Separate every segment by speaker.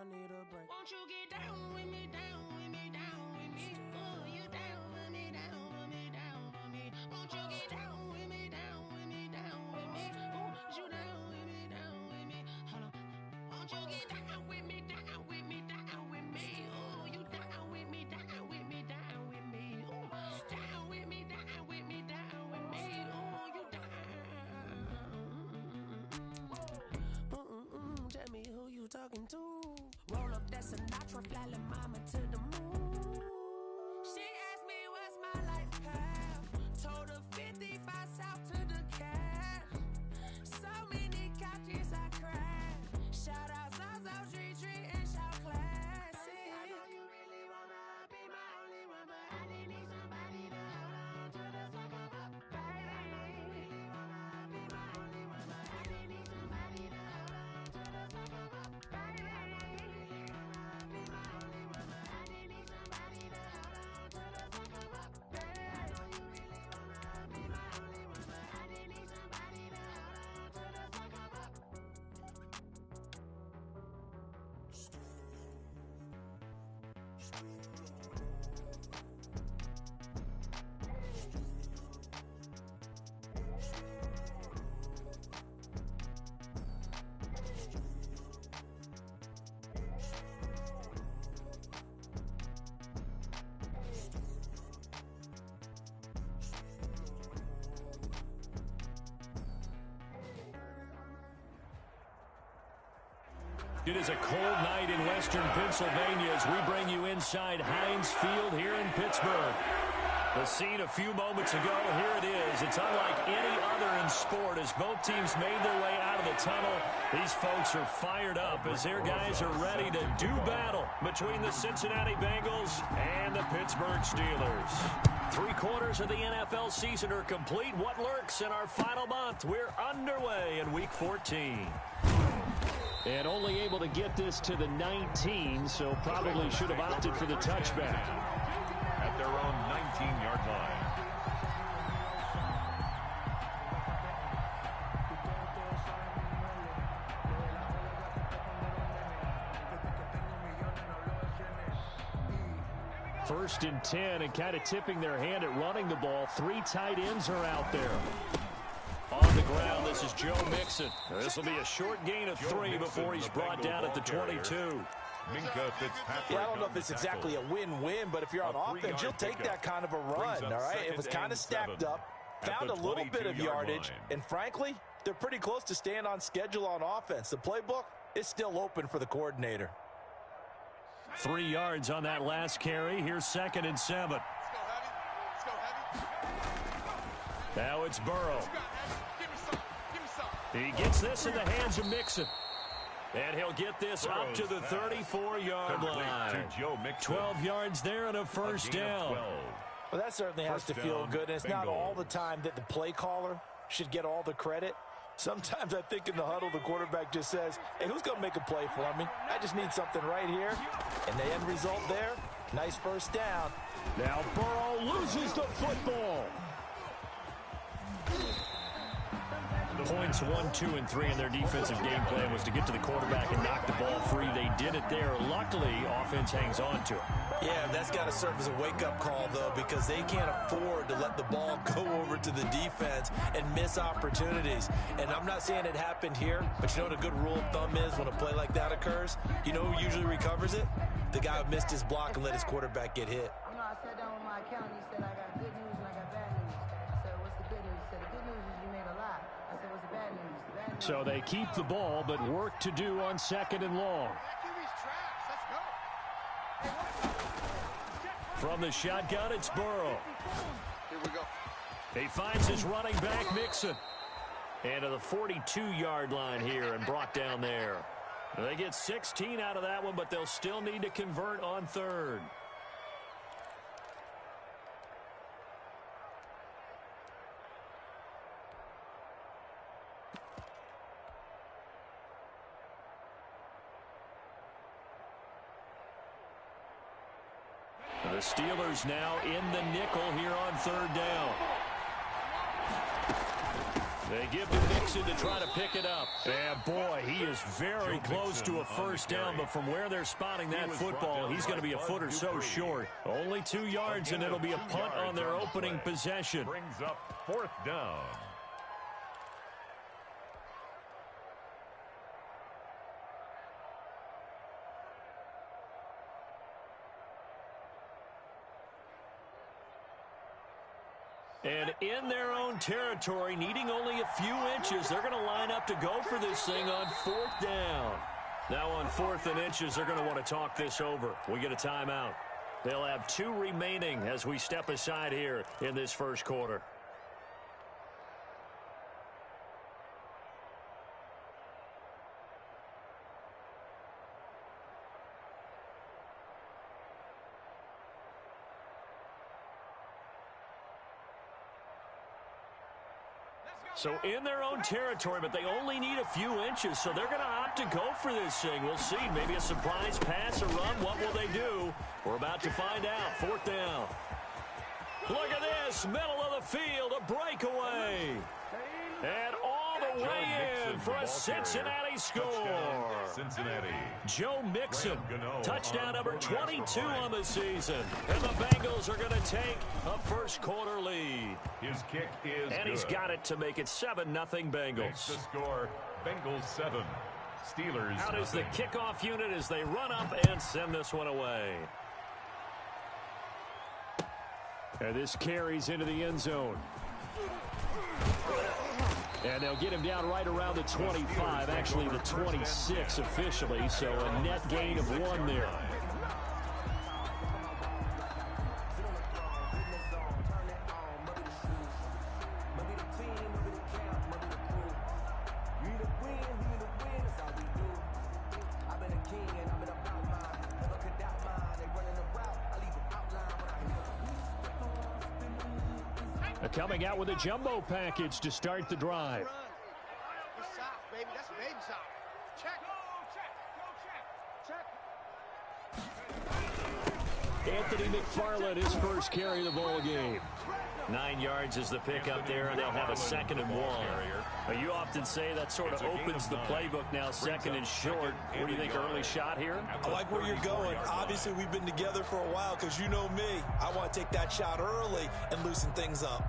Speaker 1: need a break.
Speaker 2: Won't you get down with me, down with me, down with me? Oh, you down with me, down with me, down with me? Won't you get down with me, down with me, down with me? Oh, you down with me, down with me? Hold on. Won't you get down with me, down with me, down with me? Oh, you down with me, down with me, down with me? Oh, down with me, down with me, down with me? Oh, you down.
Speaker 1: Tell me who you talking to. Roll up that Sinatra, fly la mama to the moon. She asked me what's my life path. Told her 55 south to the cash. So many couches I crashed. Shout out Zazo, Tree, and shout classy. I know you really wanna be my only one, but I didn't need somebody to hold on to the second up. Baby, I know you really wanna be my only one, but I didn't need somebody to hold on to the second up. Baby, I know you really wanna be my only one, but I didn't need somebody to hold on to the second up. Baby, I know you really wanna be my only one, but I didn't need somebody to hold on to the second up.
Speaker 3: It is a cold night in western Pennsylvania as we bring you inside Heinz Field here in Pittsburgh. The scene a few moments ago, here it is. It's unlike any other in sport as both teams made their way out of the tunnel. These folks are fired up as their guys are ready to do battle between the Cincinnati Bengals and the Pittsburgh Steelers. 3/4 of the NFL season are complete. What lurks in our final month? We're underway in Week 14. And only able to get this to the 19, so probably should have opted for the touchback.
Speaker 4: At their own 19-yard line.
Speaker 3: First and 10, and kind of tipping their hand at running the ball. 3 tight ends are out there. On the ground, this is Joe Mixon. This will be a short gain of 3 before he's brought down at the 22.
Speaker 5: Yeah, I don't know if it's exactly a win-win, but if you're on offense, you'll take that kind of a run, all right? It was kind of stacked up, found a little bit of yardage, and frankly, they're pretty close to staying on schedule on offense. The playbook is still open for the coordinator.
Speaker 3: 3 yards on that last carry. Here's 2nd and 7. Now it's Burrow. He gets this in the hands of Mixon. And he'll get this up to the 34-yard line. 12 yards there and a first down.
Speaker 5: Well, that certainly has to feel good. And it's not all the time that the play caller should get all the credit. Sometimes I think in the huddle, the quarterback just says, hey, who's going to make a play for me? I just need something right here. And the end result there, nice first down.
Speaker 3: Now Burrow loses the football. Points 1, 2, and 3 in their defensive game plan was to get to the quarterback and knock the ball free. They did it there. Luckily, offense hangs on to it.
Speaker 5: Yeah, that's got to serve as a wake-up call, though, because they can't afford to let the ball go over to the defense and miss opportunities. And I'm not saying it happened here, but you know what a good rule of thumb is when a play like that occurs? You know who usually recovers it? The guy who missed his block and let his quarterback get hit.
Speaker 6: You know, I sat down with my accountant. He said, I got good news and I got bad news. I said, what's the good news? He said, the good news is you made a lot. I said, what's the bad news? The bad news.
Speaker 3: So they keep the ball, but work to do on 2nd and long. From the shotgun, it's Burrow.
Speaker 7: Here we go.
Speaker 3: He finds his running back, Mixon. And to the 42-yard line here and brought down there. They get 16 out of that one, but they'll still need to convert on 3rd. The Steelers now in the nickel here on 3rd down. They give to Mixon to try to pick it up. And, boy, he is very close to a first down, but from where they're spotting that football, he's going to be a foot or so short. Only 2 yards, and it'll be a punt on their opening possession.
Speaker 4: Brings up 4th down.
Speaker 3: And in their own territory, needing only a few inches, they're going to line up to go for this thing on 4th down. Now on 4th and inches, they're going to want to talk this over. We get a timeout. They'll have 2 remaining as we step aside here in this first quarter. So in their own territory, but they only need a few inches, so they're going to opt to go for this thing. We'll see. Maybe a surprise pass, a run. What will they do? We're about to find out. 4th down. Look at this. Middle of the field, a breakaway. And all the way in for a Cincinnati score.
Speaker 4: Cincinnati.
Speaker 3: Joe Mixon, touchdown number 22 on the season. And the Bengals are going to take a first quarter lead.
Speaker 4: His kick is
Speaker 3: And he's got it to make it 7-0 Bengals.
Speaker 4: Makes the score, Bengals 7. Steelers
Speaker 3: Out is the
Speaker 4: nothing.
Speaker 3: kickoff unit as they run up and send this one away. And this carries into the end zone. And they'll get him down right around the 25, actually the 26 officially, so a net gain of 1 there. Coming out with a jumbo package to start the drive.
Speaker 2: That's soft, baby. That's baby soft. Check.
Speaker 3: Anthony McFarland, his first carry of the ball game. 9 yards is the pickup there, and they'll have a 2nd and 1. You often say that sort of opens the playbook now, 2nd and short. What do you think, early shot here?
Speaker 5: I like where you're going. Obviously, we've been together for a while because you know me. I want to take that shot early and loosen things up.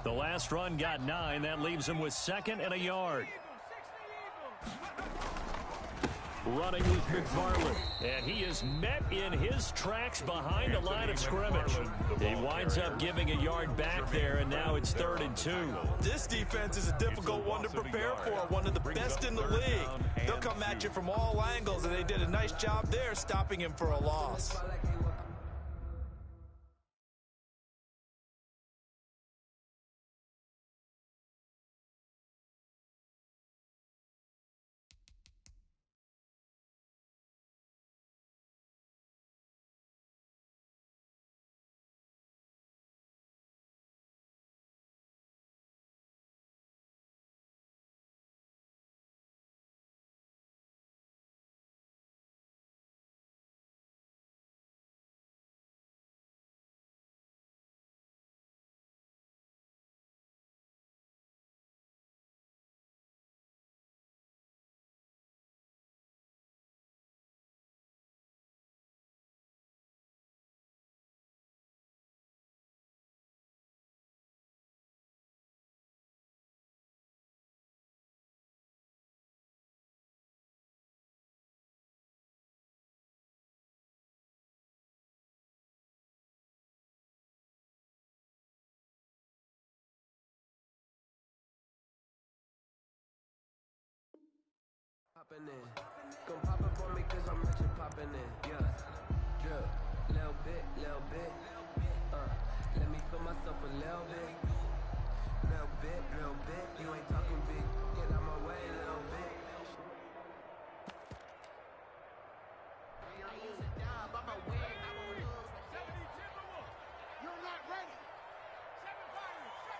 Speaker 3: The last run got 9. That leaves him with 2nd and a yard. Running with McFarland. And he is met in his tracks behind the line of scrimmage. He winds up giving a yard back there, and now it's 3rd and 2.
Speaker 5: This defense is a difficult one to prepare for, one of the best in the league. They'll come at you from all angles, and they did a nice job there stopping him for a loss.
Speaker 1: Poppin' in. Gon' pop it for me cause I'm rich and poppin' in. Yeah. Drip. Little bit, little bit. Let me feel myself a little bit. Little bit, little bit. You ain't talking big. Get out my way a little bit.
Speaker 2: You're not ready. 7 Pirates.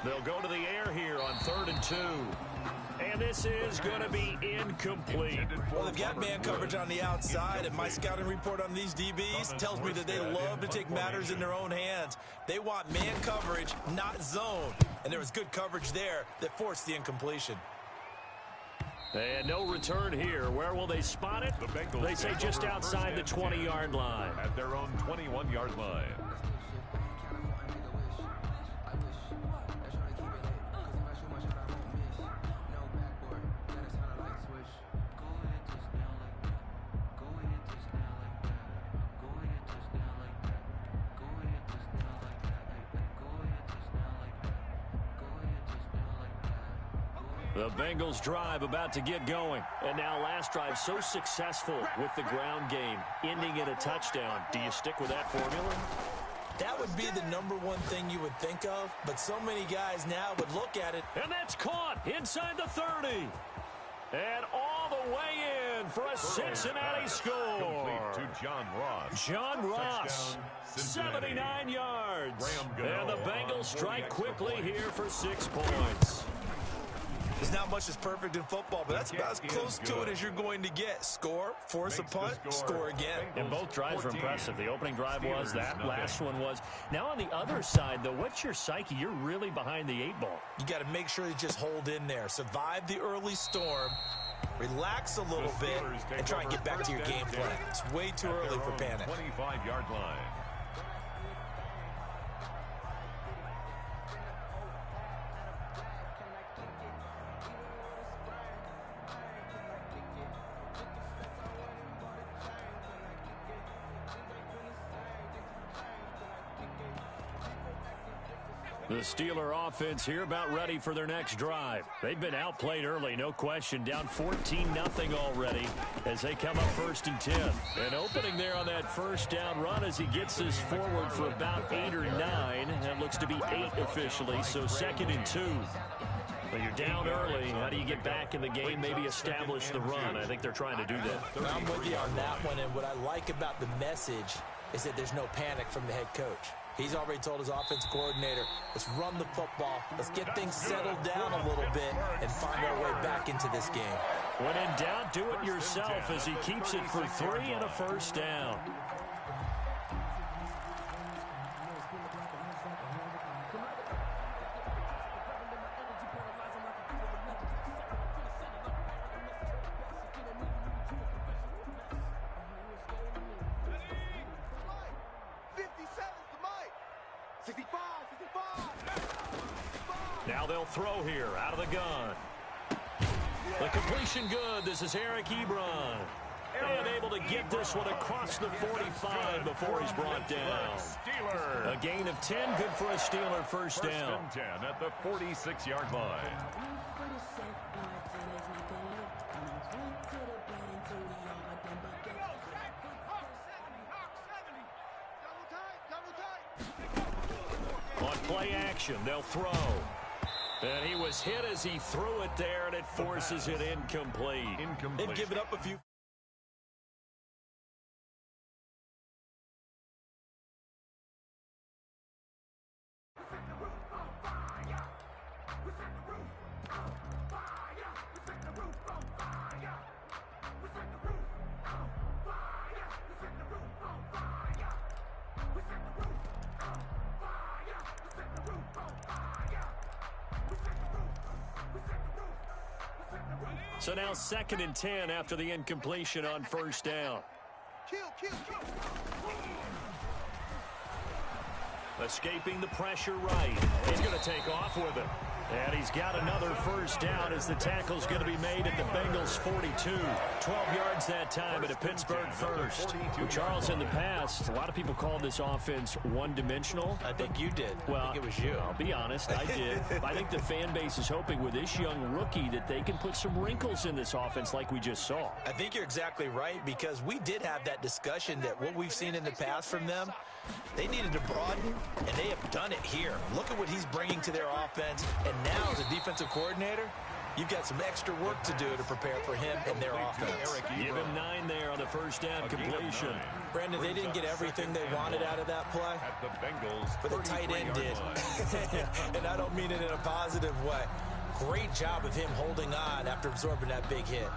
Speaker 3: They'll go to the air here on 3rd and 2. And this is going to be incomplete.
Speaker 5: Well, they've got man coverage on the outside, and my scouting report on these DBs tells me that they love to take matters in their own hands. They want man coverage, not zone. And there was good coverage there that forced the incompletion.
Speaker 3: And no return here. Where will they spot it? They say just outside the 20-yard line.
Speaker 4: At their own 21-yard line.
Speaker 3: The Bengals drive about to get going. And now last drive so successful with the ground game, ending in a touchdown. Do you stick with that formula?
Speaker 5: That would be the number one thing you would think of, but so many guys now would look at it.
Speaker 3: And that's caught inside the 30. And all the way in for a Cincinnati score.
Speaker 4: Complete to John Ross.
Speaker 3: John Ross, 79 yards. And the Bengals strike quickly here for 6 points.
Speaker 5: There's not much that's perfect in football, but that's about as close to it as you're going to get. Score, force a punt, score again.
Speaker 3: And both drives were impressive. The opening drive was, that last one was. Now on the other side, though, what's your psyche? You're really behind the 8 ball.
Speaker 5: You got to make sure you just hold in there. Survive the early storm, relax a little bit, and try and get back to your game plan. It's way too early for panic.
Speaker 4: 25-yard line.
Speaker 3: The Steeler offense here about ready for their next drive. They've been outplayed early, no question. Down 14-0 already as they come up 1st and 10. And opening there on that first down run as he gets this forward for about 8 or 9. That looks to be 8 officially, so 2nd and 2. But you're down early. How do you get back in the game, maybe establish the run? I think they're trying to do that.
Speaker 5: I'm with you on that one, and what I like about the message is that there's no panic from the head coach. He's already told his offense coordinator, let's run the football, let's get things settled down a little bit and find our way back into this game.
Speaker 3: When in doubt, do it yourself as he keeps it for 3 and a first down. Now they'll throw here out of the gun. The completion good. This is Eric Ebron. And able to get this one across the 45 before he's brought down. A gain of 10, good for a Steeler first down.
Speaker 4: 10 at the 46-yard line.
Speaker 3: On play action, they'll throw. And he was hit as he threw it there, and it forces it incomplete.
Speaker 5: They've given up a few.
Speaker 3: So now 2nd and 10 after the incompletion on first down. Escaping the pressure right. He's going to take off with it. And he's got another first down as the tackle's going to be made at the Bengals 42. 12 yards that time at a Pittsburgh first. Well, Charles, in the past, a lot of people called this offense one-dimensional.
Speaker 5: I think you did.
Speaker 3: Well,
Speaker 5: I think it was you.
Speaker 3: I'll be honest, I did. I think the fan base is hoping with this young rookie that they can put some wrinkles in this offense like we just saw.
Speaker 5: I think you're exactly right, because we did have that discussion that what we've seen in the past from them, they needed to broaden, and they have done it here. Look at what he's bringing to their offense. And now, as a defensive coordinator, you've got some extra work to do to prepare for him and their offense.
Speaker 3: Give him 9 there on the first down completion.
Speaker 5: Brandon, they didn't get everything they wanted out of that play, but the tight end did. And I don't mean it in a positive way. Great job of him holding on after absorbing that big hit.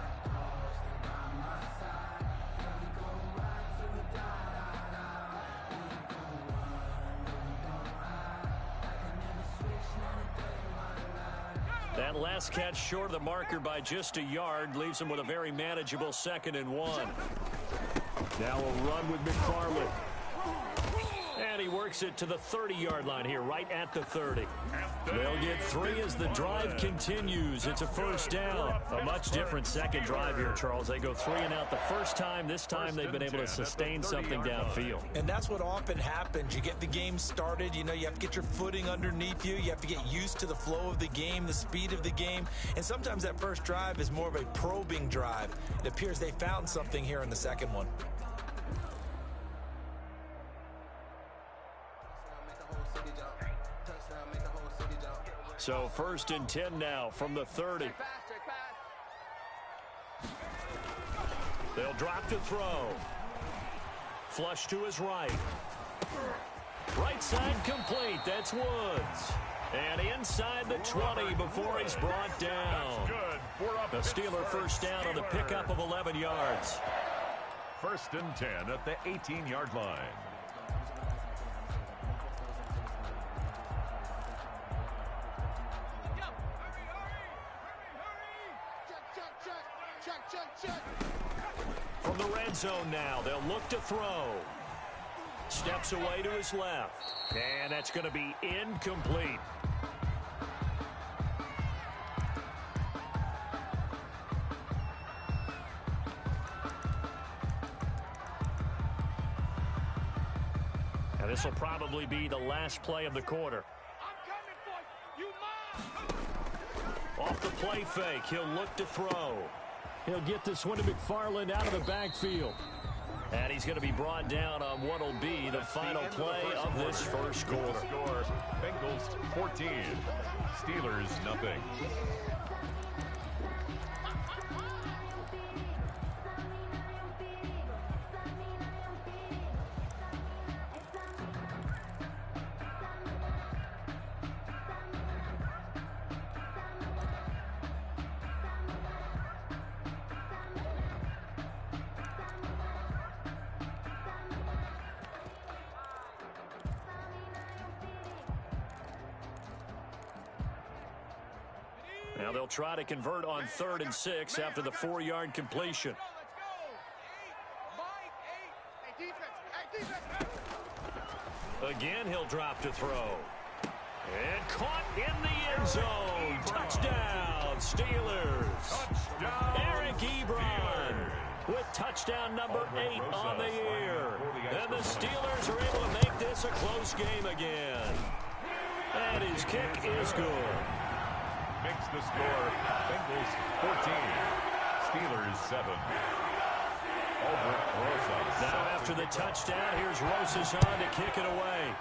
Speaker 3: That last catch short of the marker by just a yard leaves him with a very manageable 2nd and 1. Now a run with McFarland. And he works it to the 30-yard line here, right at the 30. They'll get 3 as the drive continues. It's a first down. A much different second drive here, Charles. They go 3 and out the first time. This time they've been able to sustain something downfield.
Speaker 5: And that's what often happens. You get the game started. You know, you have to get your footing underneath you. You have to get used to the flow of the game, the speed of the game. And sometimes that first drive is more of a probing drive. It appears they found something here in the second one.
Speaker 3: So 1st and 10 now from the 30. They'll drop to throw. Flush to his right. Right side complete. That's Woods. And inside the 20 before he's brought down. The Steeler first down on the pickup of 11 yards.
Speaker 4: 1st and 10 at the 18-yard line.
Speaker 3: From the red zone now, they'll look to throw. Steps away to his left. And that's going to be incomplete. And this will probably be the last play of the quarter. Off the play fake, he'll look to throw. He'll get this one to McFarland out of the backfield. And he's going to be brought down on what will be the final play of this first quarter.
Speaker 4: Bengals 14, Steelers nothing.
Speaker 3: Now they'll try to convert on 3rd and 6 after the 4-yard completion. Again, he'll drop to throw. And caught in the end zone. Touchdown, Steelers.
Speaker 4: Touchdown,
Speaker 3: Eric Ebron with touchdown number 8 on the year. And the Steelers are able to make this a close game again. And his kick is good.
Speaker 4: Makes the score Bengals 14, Steelers 7.
Speaker 3: Now after the touchdown, here's Rosas on to kick it away.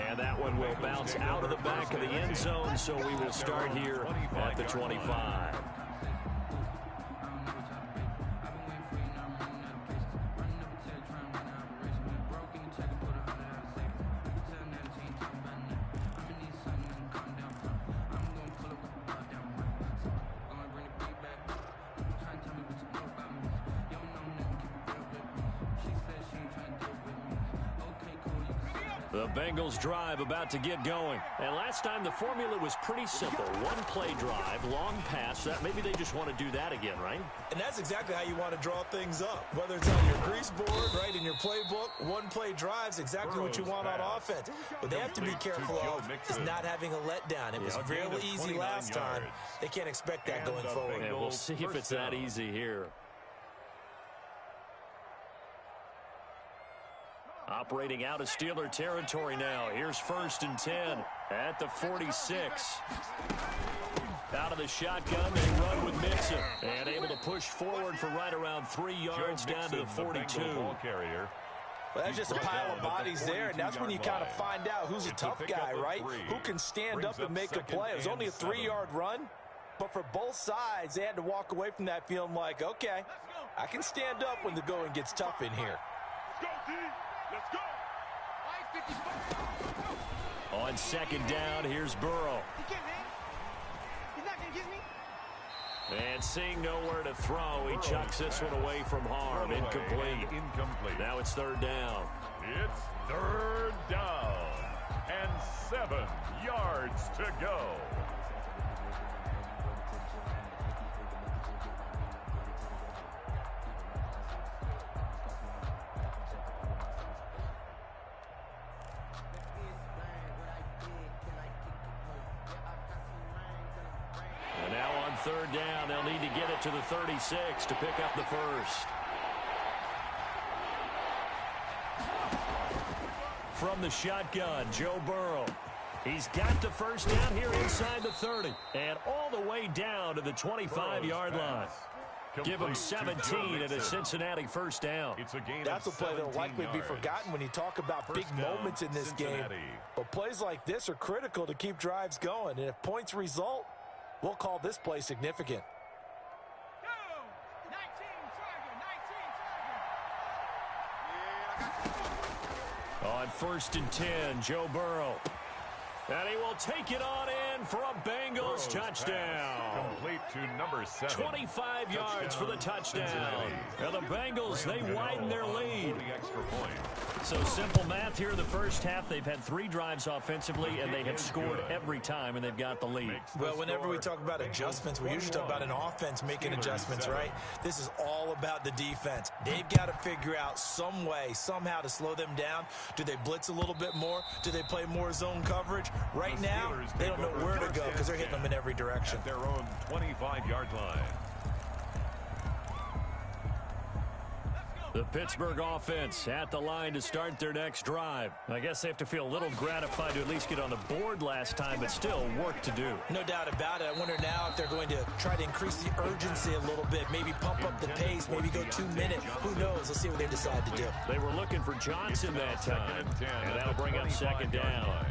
Speaker 3: And that one will bounce out of the back of the end zone, so we will start here at the 25. The Bengals drive about to get going. And last time the formula was pretty simple. One play drive, long pass. Maybe they just want to do that again, right?
Speaker 5: And that's exactly how you want to draw things up. Whether it's on your grease board, right, in your playbook, one play drive's exactly what you want on offense. What they have to be careful of is not having a letdown. It was real easy last time. They can't expect that going forward.
Speaker 3: Yeah, we'll see if it's that easy here. Operating out of Steeler territory now. Here's 1st and 10 at the 46. Out of the shotgun, they run with Mixon. And able to push forward for right around 3 yards down to the 42.
Speaker 4: The ball carrier.
Speaker 5: Well, that's just a pile of bodies there, and that's when you kind of find out who's a tough guy, right? Who can stand up and make a play. It was only a 3-yard run, but for both sides, they had to walk away from that feeling like, okay, I can stand up when the going gets tough in here.
Speaker 4: Let's go.
Speaker 3: On second down, here's Burrow.
Speaker 2: He's not going to get me.
Speaker 3: And seeing nowhere to throw, he chucks this one away from harm. Incomplete. Now it's third down.
Speaker 4: It's third down. And 7 yards to go.
Speaker 3: And now on third down, they'll need to get it to the 36 to pick up the first. From the shotgun, Joe Burrow. He's got the first down here inside the 30. And all the way down to the 25-yard line. Give him 17 at a Cincinnati first down.
Speaker 5: That's a play that will likely be forgotten when you talk about big moments in this game. But plays like this are critical to keep drives going. And if points result, we'll call this play significant.
Speaker 3: On first and 10, Joe Burrow. And he will take it on in for a Bengals touchdown.
Speaker 4: Complete to number 7.
Speaker 3: 25 yards for the touchdown. And the Bengals, they widen their lead. So simple math here in the first half. They've had 3 drives offensively, and they have scored every time, and they've got the lead.
Speaker 5: Well, whenever we talk about adjustments, we usually talk about an offense making adjustments, right? This is all about the defense. They've got to figure out some way, somehow to slow them down. Do they blitz a little bit more? Do they play more zone coverage? Right now, they don't know where to go because they're hitting them in every direction.
Speaker 4: At their own 25-yard line.
Speaker 3: The Pittsburgh offense at the line to start their next drive. I guess they have to feel a little gratified to at least get on the board last time, but still work to do.
Speaker 5: No doubt about it. I wonder now if they're going to try to increase the urgency a little bit, maybe pump up the pace, maybe go 2-minute. Who knows? Let's see what they decide to do.
Speaker 3: They were looking for Johnson that time, and that'll bring up second down.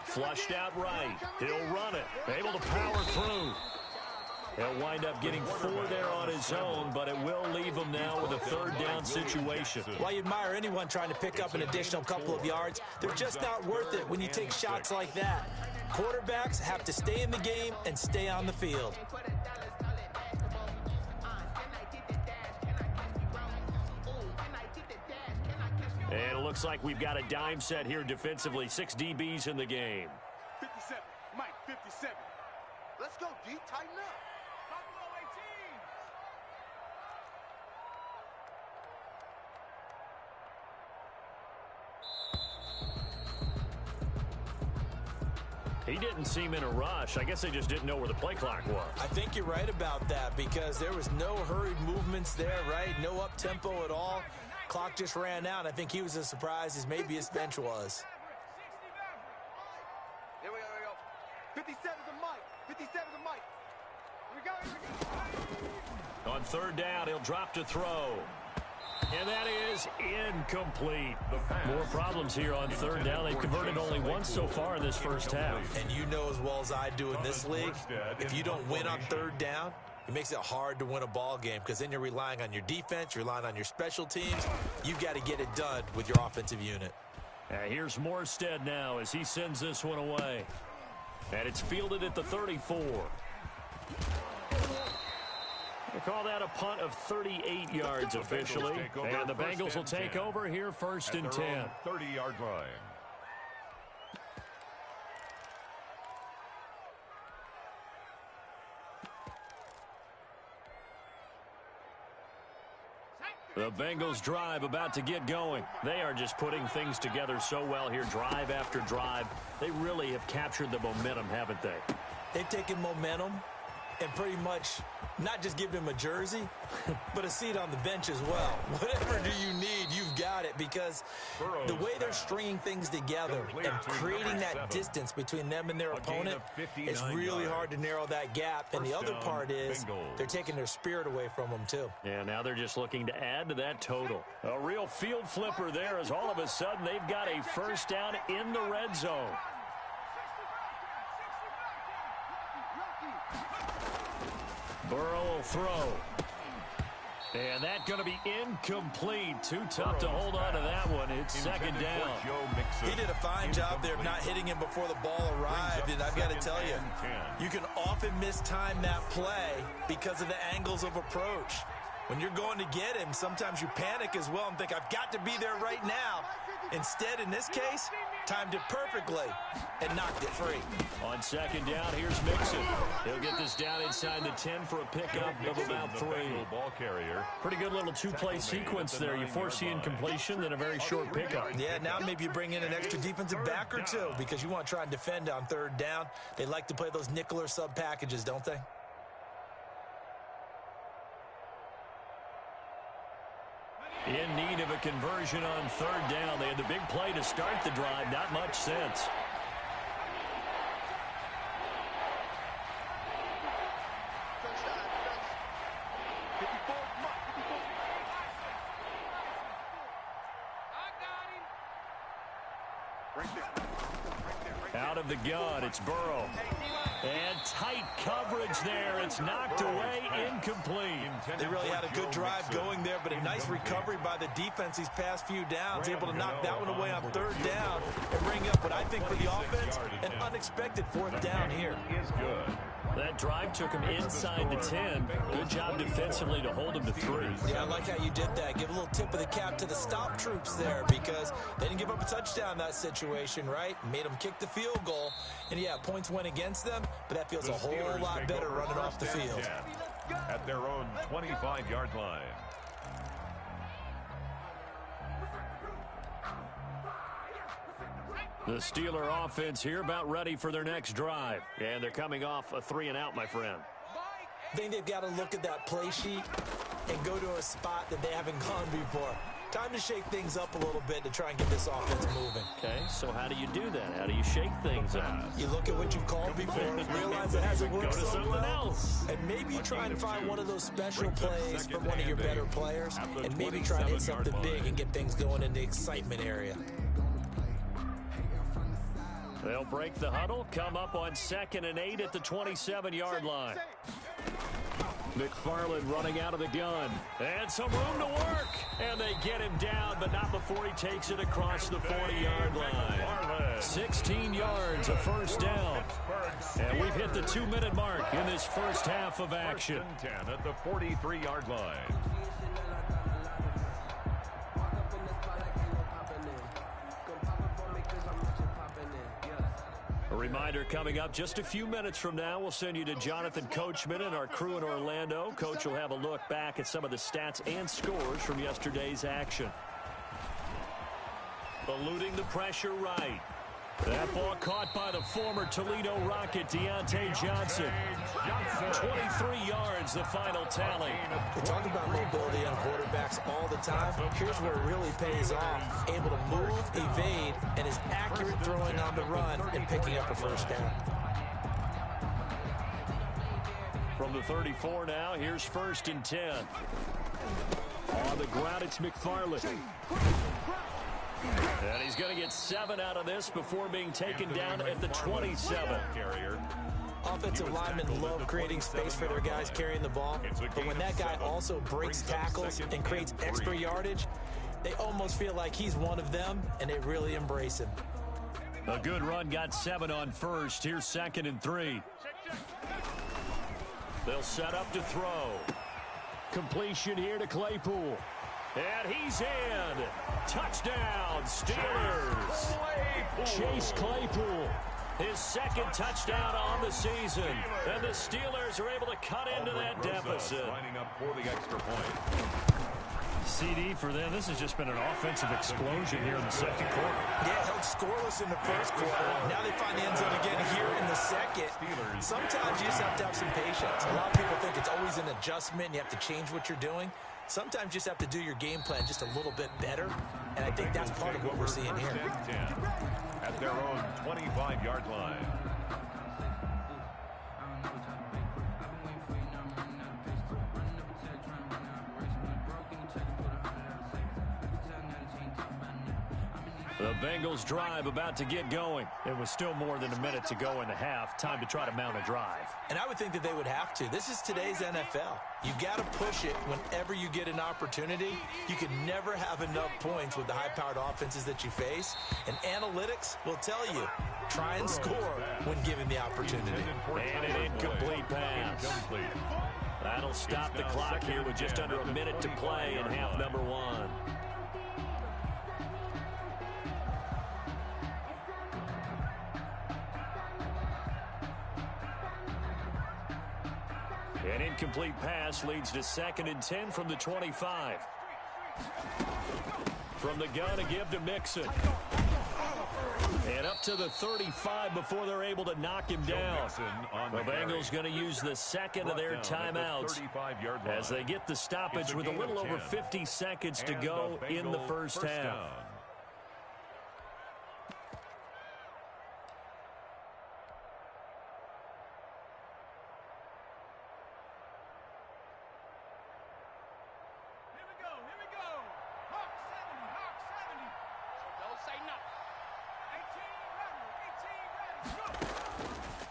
Speaker 3: Flushed out right. He'll run it. Able to power through. He'll wind up getting 4 there on his own, but it will leave him now with a third down situation.
Speaker 5: Well, you admire anyone trying to pick up an additional couple of yards. They're just not worth it when you take shots like that. Quarterbacks have to stay in the game and stay on the field.
Speaker 3: And it looks like we've got a dime set here defensively. 6 DBs in the game.
Speaker 2: 57. Mike, 57. Let's go, D. Tighten up.
Speaker 3: He didn't seem in a rush. I guess they just didn't know where the play clock was.
Speaker 5: I think you're right about that because there was no hurried movements there, right? No up-tempo at all. Clock just ran out. I think he was as surprised as maybe his bench was.
Speaker 2: Here we go. 57 to Mike. 57 to Mike. Here we go.
Speaker 3: On third down, he'll drop to throw. And that is incomplete. More problems here on third down. They've converted only once so far in this first half.
Speaker 5: And you know as well as I do in this league, if you don't win on third down, it makes it hard to win a ball game because then you're relying on your defense, you're relying on your special teams. You've got to get it done with your offensive unit.
Speaker 3: Here's Morstead now as he sends this one away. And it's fielded at the 34. They call that a punt of 38 yards officially. And the Bengals will take over here first and 10.
Speaker 4: 30-yard line.
Speaker 3: The Bengals drive about to get going. They are just putting things together so well here, drive after drive. They really have captured the momentum, haven't they?
Speaker 5: They've taken momentum and pretty much not just given him a jersey, but a seat on the bench as well. Whatever do you need, you've got it, because the way they're stringing things together and creating that distance between them and their opponent is really hard to narrow that gap. And the other part is they're taking their spirit away from them, too.
Speaker 3: Yeah, now they're just looking to add to that total. A real field flipper there, as all of a sudden they've got a first down in the red zone. Burrow will throw. And that's going to be incomplete. Too tough to hold on to that one. It's second down.
Speaker 5: He did a fine job there of not hitting him before the ball arrived. And I've got to tell you, you can often mistime that play because of the angles of approach. When you're going to get him, sometimes you panic as well and think, I've got to be there right now. Instead, in this case, timed it perfectly and knocked it free.
Speaker 3: On second down, here's Mixon. He'll get this down inside the 10 for a pickup of about 3. Pretty good little two-play sequence there. You force the incompletion, then a very short pickup.
Speaker 5: Yeah, now maybe you bring in an extra defensive back or two because you want to try and defend on third down. They like to play those nickel or sub packages, don't they?
Speaker 3: In need of a conversion on third down. They had the big play to start the drive. Not much sense. Out of the gun, it's Burrow. And tight coverage there. It's knocked away, incomplete.
Speaker 5: They really had a good drive going there, but a nice recovery by the defense these past few downs, able to knock that one away on third down and bring up what I think for the offense, an unexpected fourth down here.
Speaker 3: That drive took him inside the 10. Good job defensively to hold him to 3.
Speaker 5: Yeah, I like how you did that. Give a little tip of the cap to the stop troops there because they didn't give up a touchdown in that situation, right? Made them kick the field goal. And, yeah, points went against them, but that feels a whole lot better running off the field.
Speaker 4: At their own 25-yard line.
Speaker 3: The Steeler offense here about ready for their next drive. And they're coming off a 3-and-out, my friend.
Speaker 5: I think they've got to look at that play sheet and go to a spot that they haven't gone before. Time to shake things up a little bit to try and get this offense moving.
Speaker 3: Okay, so how do you do that? How do you shake things up?
Speaker 5: You look at what you called before, realize it hasn't worked
Speaker 3: so
Speaker 5: so
Speaker 3: well,
Speaker 5: else. And maybe you try and find one of those special plays from one of your better players, and maybe try and hit something big and get things going in the excitement area.
Speaker 3: They'll break the huddle, come up on 2nd and 8 at the 27-yard line. McFarland running out of the gun. And some room to work. And they get him down, but not before he takes it across the 40-yard line. 16 yards, a first down. And we've hit the 2-minute mark in this first half of action.
Speaker 4: 10 at the 43-yard line.
Speaker 3: A reminder coming up just a few minutes from now, we'll send you to Jonathan Coachman and our crew in Orlando. Coach will have a look back at some of the stats and scores from yesterday's action. Eluding the pressure right. That ball caught by the former Toledo Rocket, Deontay Johnson. 23 yards, the final tally.
Speaker 5: We talk about mobility on quarterbacks all the time. Here's where it really pays off. Able to move, evade, and is accurate throwing on the run and picking up a first down.
Speaker 3: From the 34 now, here's 1st and 10. On the ground, it's McFarland. And he's going to get 7 out of this before being taken down at the 27.
Speaker 5: Offensive linemen love creating space for their guys carrying the ball, but when that guy also breaks tackles and creates extra yardage, they almost feel like he's one of them, and they really embrace him.
Speaker 3: A good run, got 7 on 1st. Here's 2nd and 3. They'll set up to throw. Completion here to Claypool. And he's in. Touchdown, Steelers. Chase Claypool, his 2nd touchdown on the season. And the Steelers are able to cut into that deficit.
Speaker 4: Lining up for the extra point.
Speaker 3: CD for them. This has just been an offensive explosion here in the second quarter.
Speaker 5: Yeah, held scoreless in the first quarter. Now they find the end zone again here in the second. Sometimes you just have to have some patience. A lot of people think it's always an adjustment and you have to change what you're doing. Sometimes you just have to do your game plan just a little bit better, and I think that's part of what we're seeing here.
Speaker 4: At their own 25-yard line.
Speaker 3: The Bengals drive about to get going. It was still more than a minute to go in the half. Time to try to mount a drive.
Speaker 5: And I would think that they would have to. This is today's NFL. You got to push it whenever you get an opportunity. You can never have enough points with the high-powered offenses that you face. And analytics will tell you, try and score when given the opportunity.
Speaker 3: And an incomplete pass. That'll stop the clock here with just under a minute to play in half number one. An incomplete pass leads to 2nd and 10 from the 25. From the gun, a give to Mixon. And up to the 35 before they're able to knock him down. The Bengals going to use the second of their timeouts as they get the stoppage with a little over 50 seconds to go in the first half.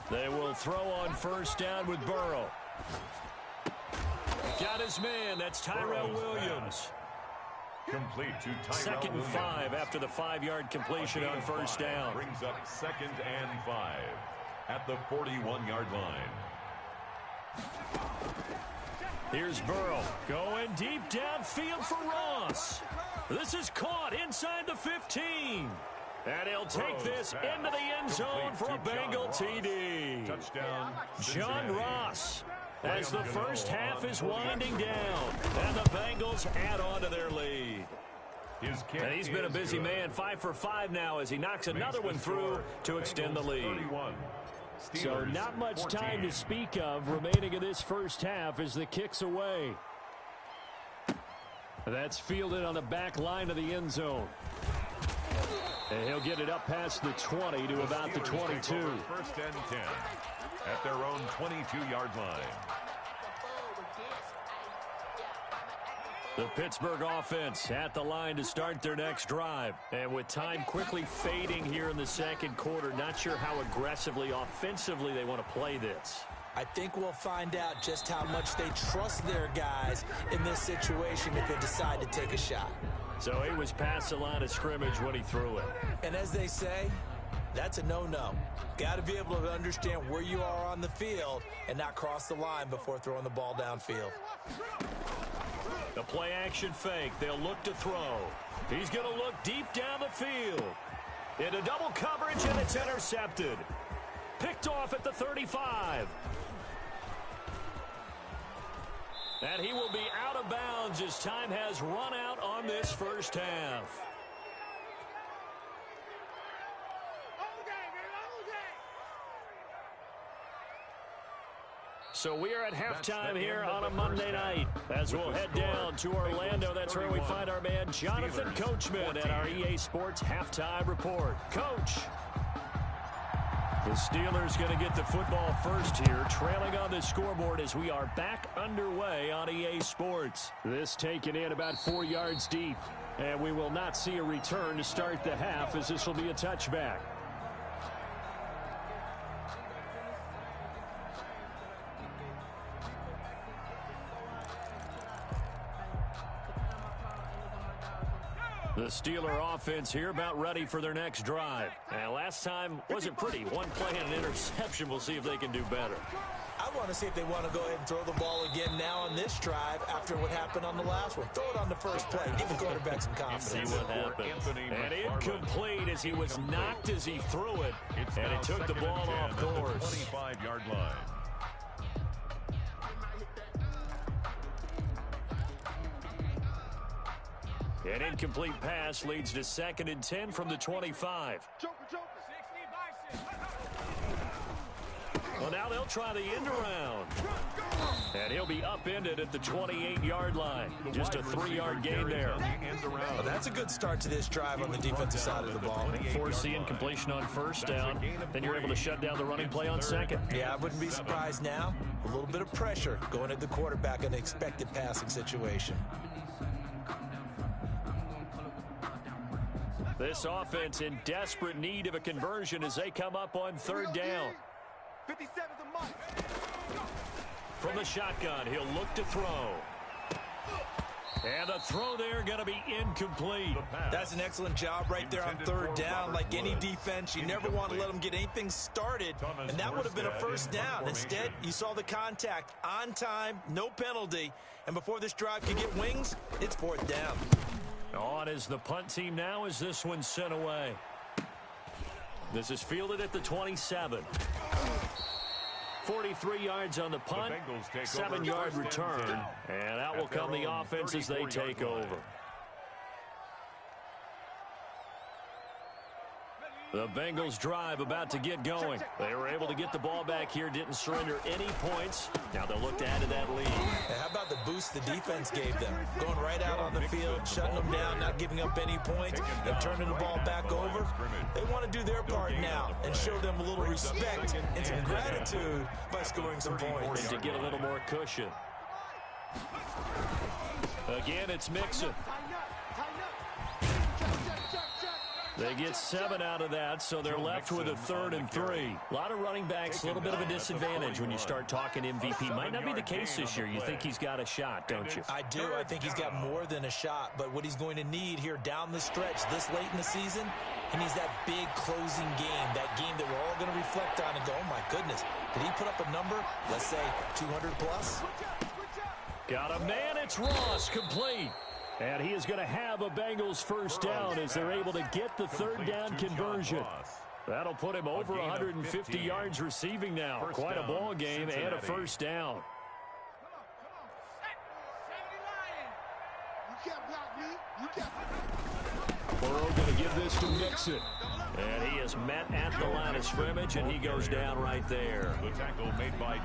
Speaker 3: They will throw on first down with Burrow. Got his man. That's Tyrell Williams.
Speaker 4: Complete to Tyrell
Speaker 3: 2nd and
Speaker 4: Williams.
Speaker 3: 5 after the 5-yard completion on first down.
Speaker 4: Brings up 2nd and 5 at the 41-yard line.
Speaker 3: Here's Burrow going deep downfield for Ross. This is caught inside the 15. And he'll take this into the end zone for a Bengal TD.
Speaker 4: Touchdown,
Speaker 3: John Ross, as the first half is winding down. And the Bengals add on to their lead. And he's been a busy man, 5 for 5 now as he knocks another one through to extend the lead. So not much time to speak of remaining in this first half as the kick's away. That's fielded on the back line of the end zone. And he'll get it up past the 20 to about the 22.
Speaker 4: 1st and 10 at their own 22-yard line.
Speaker 3: The Pittsburgh offense at the line to start their next drive. And with time quickly fading here in the second quarter, not sure how aggressively, offensively they want to play this.
Speaker 5: I think we'll find out just how much they trust their guys in this situation if they decide to take a shot.
Speaker 3: So he was past the line of scrimmage when he threw it.
Speaker 5: And as they say, that's a no-no. Got to be able to understand where you are on the field and not cross the line before throwing the ball downfield.
Speaker 3: The play action fake. They'll look to throw. He's going to look deep down the field. Into double coverage, and it's intercepted. Picked off at the 35. And he will be out of bounds as time has run out on this first half. So we are at halftime here on a Monday night as we'll head down to Orlando. That's where we find our man Jonathan Coachman at our EA Sports Halftime Report. Coach. The Steelers going to get the football first here, trailing on the scoreboard as we are back underway on EA Sports. This taken in about 4 yards deep, and we will not see a return to start the half as this will be a touchback. The Steeler offense here about ready for their next drive. And last time wasn't pretty. One play and an interception. We'll see if they can do better.
Speaker 5: I want to see if they want to go ahead and throw the ball again now on this drive after what happened on the last one. Throw it on the first play. Give the quarterback some confidence.
Speaker 3: See what happens. And incomplete as he was knocked as he threw it. And it took the ball off course.
Speaker 4: 25-yard line.
Speaker 3: An incomplete pass leads to 2nd and 10 from the 25. Well, now they'll try the end around. And he'll be upended at the 28-yard line. Just a 3-yard gain there.
Speaker 5: Well, that's a good start to this drive on the defensive side of the ball.
Speaker 3: Force the incompletion on 1st down. Then you're able to shut down the running play on 2nd.
Speaker 5: Yeah, I wouldn't be surprised now. A little bit of pressure going at the quarterback in an expected passing situation.
Speaker 3: This offense in desperate need of a conversion as they come up on 3rd down. From the shotgun, he'll look to throw. And the throw there going to be incomplete.
Speaker 5: That's an excellent job right there on 3rd down. Like any defense, you never want to let them get anything started, and that would have been a 1st down. Instead, you saw the contact on time, no penalty, and before this drive could get wings, it's 4th down.
Speaker 3: On is the punt team now as this one's sent away. This is fielded at the 27. 43 yards on the punt, 7-yard return, and out will come the offense as they take over. The Bengals drive about to get going. They were able to get the ball back here, didn't surrender any points. Now they'll look to add to that lead.
Speaker 5: And how about the boost the defense gave them? Going right out on the field, shutting them down, not giving up any points, and turning the ball back over. They want to do their part now and show them a little respect and some gratitude by scoring some points.
Speaker 3: To get a little more cushion. Again, it's Mixon. They get 7 out of that, so they're left with a 3rd and 3. A lot of running backs, a little bit of a disadvantage when you start talking MVP. Might not be the case this year. You think he's got a shot, don't you?
Speaker 5: I do. I think he's got more than a shot, but what he's going to need here down the stretch this late in the season, he needs that big closing game, that game that we're all going to reflect on and go, oh my goodness, did he put up a number, let's say 200 plus?
Speaker 3: Got a man, it's Ross, complete. And he is going to have a Bengals 1st down as they're able to get the 3rd down conversion. That'll put him over 150 yards receiving now. Quite a ball game and a 1st down. Burrow going to give this to Mixon. And he is met at the line of scrimmage, and he goes down right there.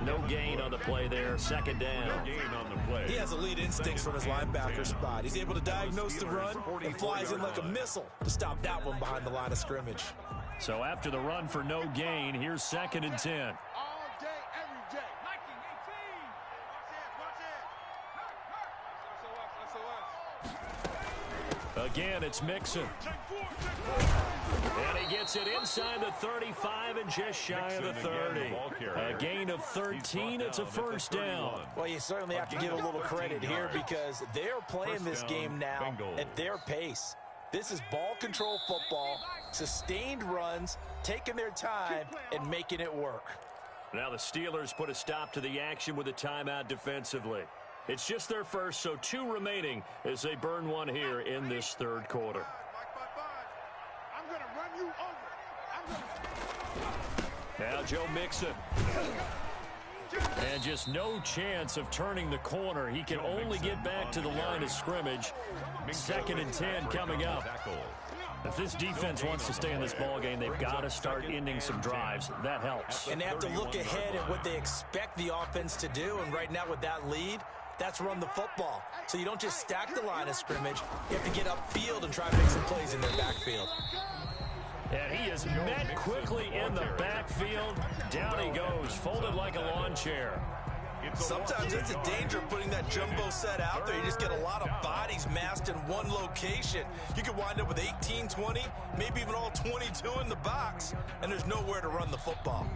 Speaker 3: No gain on the play there. 2nd down.
Speaker 5: He has elite instincts from his linebacker spot. He's able to diagnose the run and flies in like a missile to stop that one behind the line of scrimmage.
Speaker 3: So after the run for no gain, here's 2nd and 10. Again, it's Mixon. And he gets it inside the 35 and just shy of the 30. A gain of 13. It's a 1st down.
Speaker 5: Well, you certainly have to give a little credit here because they're playing this game now at their pace. This is ball control football, sustained runs, taking their time, and making it work.
Speaker 3: Now the Steelers put a stop to the action with a timeout defensively. It's just their first, so 2 remaining as they burn one here in this 3rd quarter. Now Joe Mixon. And just no chance of turning the corner. He can only get back to the line of scrimmage. 2nd and 10 coming up. If this defense wants to stay in this ball game, they've got to start ending some drives. That helps.
Speaker 5: And they have to look ahead at what they expect the offense to do. And right now with that lead, that's run the football. So you don't just stack the line of scrimmage. You have to get upfield and try to make some plays in their backfield.
Speaker 3: And he is met quickly in the backfield. Down he goes, folded like a lawn chair.
Speaker 5: Sometimes it's a danger of putting that jumbo set out there. You just get a lot of bodies massed in one location. You could wind up with 18, 20, maybe even all 22 in the box, and there's nowhere to run the football.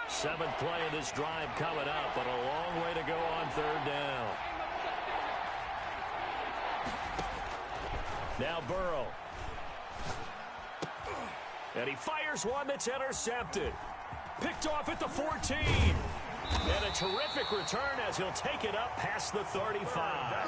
Speaker 3: Seventh play of this drive coming up, but a long way to go on 3rd down. Now Burrow. And he fires one that's intercepted. Picked off at the 14. And a terrific return as he'll take it up past the 35.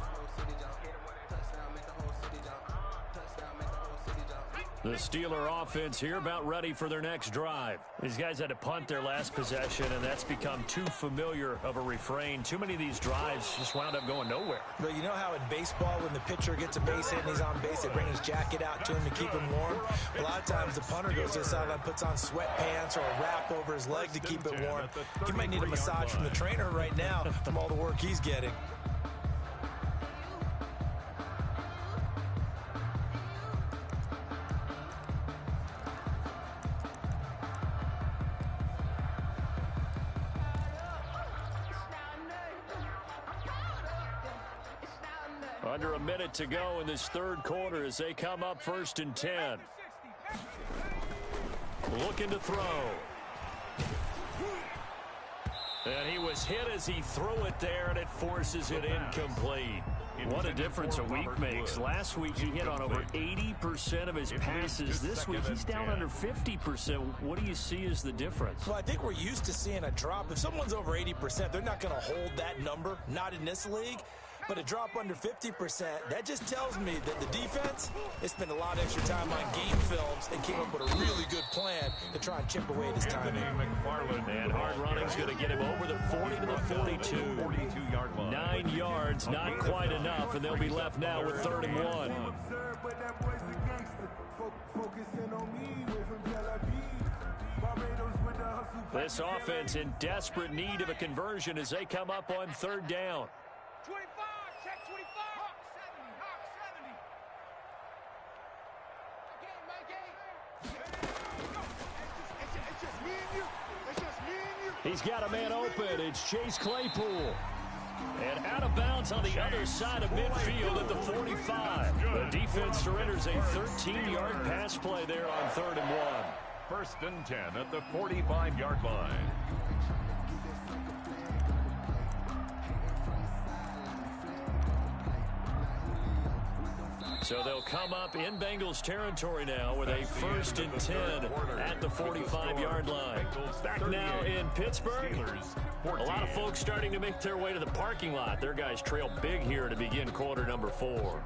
Speaker 7: the whole city jump. Touchdown, make the whole city jump. Touchdown, make
Speaker 3: The Steeler offense here about ready for their next drive. These guys had to punt their last possession, and that's become too familiar of a refrain. Too many of these drives just wound up going nowhere.
Speaker 5: But you know how in baseball, when the pitcher gets a base hit and he's on base, they bring his jacket out to him to keep him warm? A lot of times the punter goes to the sideline, puts on sweatpants or a wrap over his leg to keep it warm. He might need a massage from the trainer right now from all the work he's getting.
Speaker 3: Under a minute to go in this third quarter as they come up 1st and 10. Looking to throw. And he was hit as he threw it there, and it forces it incomplete. What a difference a week makes. Last week he hit on over 80% of his passes. This week he's down under 50%. What do you see as the difference?
Speaker 5: Well, I think we're used to seeing a drop. If someone's over 80%, they're not going to hold that number, not in this league. But a drop under 50%, that just tells me that the defense, they spent a lot of extra time on game films and came up with a really good plan to try and chip away at his timing.
Speaker 3: And hard running's going to get him over the 40 to the 42.
Speaker 4: 42-yard line.
Speaker 3: 9 yards, not quite enough, and they'll be left now with 3rd and 1. This offense in desperate need of a conversion as they come up on 3rd down.
Speaker 2: 25, check 25. Hawk 70, Hawk 70. It's just me and you. It's just me and you.
Speaker 3: He's got a man open. It's Chase Claypool. And out of bounds on the other side of midfield at the 45. The defense surrenders a 13-yard pass play there on 3rd and 1.
Speaker 4: 1st and 10 at the 45-yard line.
Speaker 3: So they'll come up in Bengals territory now with a 1st and 10 at the 45-yard line. Back now in Pittsburgh. A lot of folks starting to make their way to the parking lot. Their guys trail big here to begin quarter number 4.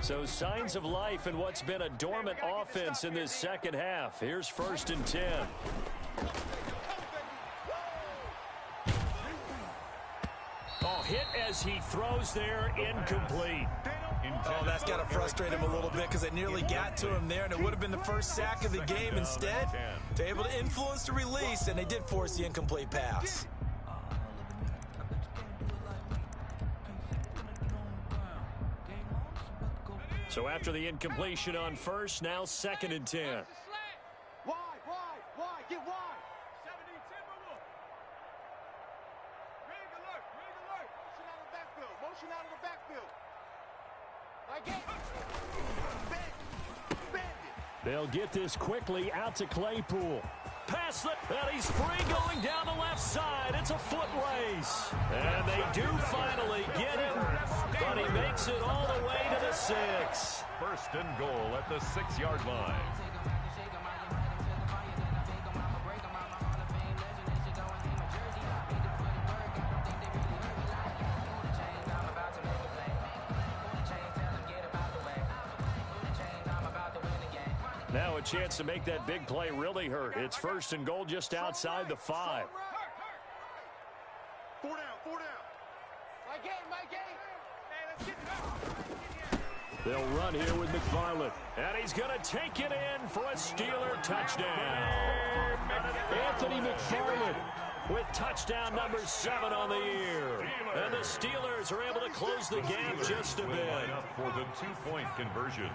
Speaker 3: So signs of life in what's been a dormant offense in this second half. Here's 1st and 10. Oh, hit as he throws there, incomplete.
Speaker 5: Oh, that's got to frustrate him a little bit because it nearly got to him there, and it would have been the first sack of the game. Instead, they're able to influence the release, and they did force the incomplete pass.
Speaker 3: So after the incompletion on 1st, now 2nd and 10.
Speaker 2: Wide, get wide. 70, 10, alert. Motion out of the backfield.
Speaker 3: They'll get this quickly out to Claypool. Pass it, and he's free going down the left side. It's a foot race. And they do finally get him, but he makes it all the way to the 6.
Speaker 4: 1st and goal at the 6-yard line.
Speaker 3: Now a chance to make that big play really hurt. It's 1st and goal just outside the 5.
Speaker 2: 4 down. My game. Hey, let's get it.
Speaker 3: They'll run here with McFarland. And he's going to take it in for a Steeler touchdown. Anthony McFarland with touchdown number 7 on the year. And the Steelers are able to close the gap just a bit.
Speaker 4: For the 2-point conversion.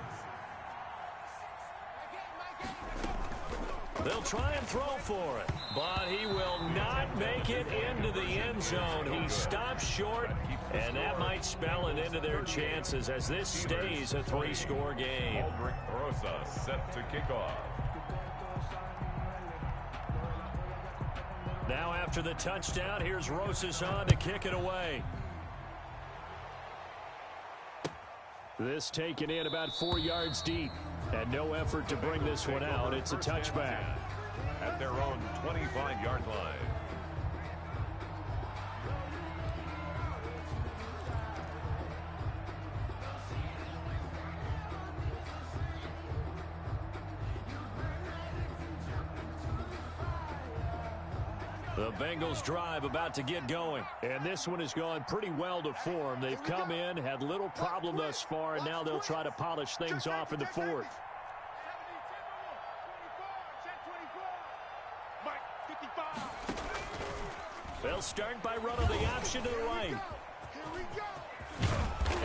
Speaker 3: They'll try and throw for it, but he will not make it into the end zone. He stops short, and that might spell an end to their chances as this stays a 3-score game.
Speaker 4: Aldrich Rosa set to kick off.
Speaker 3: Now after the touchdown, here's Rosas on to kick it away. This taken in about 4 yards deep. And no effort to bring this one out. It's a touchback.
Speaker 4: At their own 25-yard line.
Speaker 3: The Bengals drive about to get going. And this one has gone pretty well to form. They've come in, had little problem thus far, and now they'll try to polish things off in the fourth. They'll start by running the option to the right.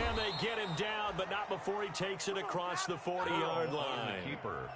Speaker 3: And they get him down, but not before he takes it across the 40-yard line.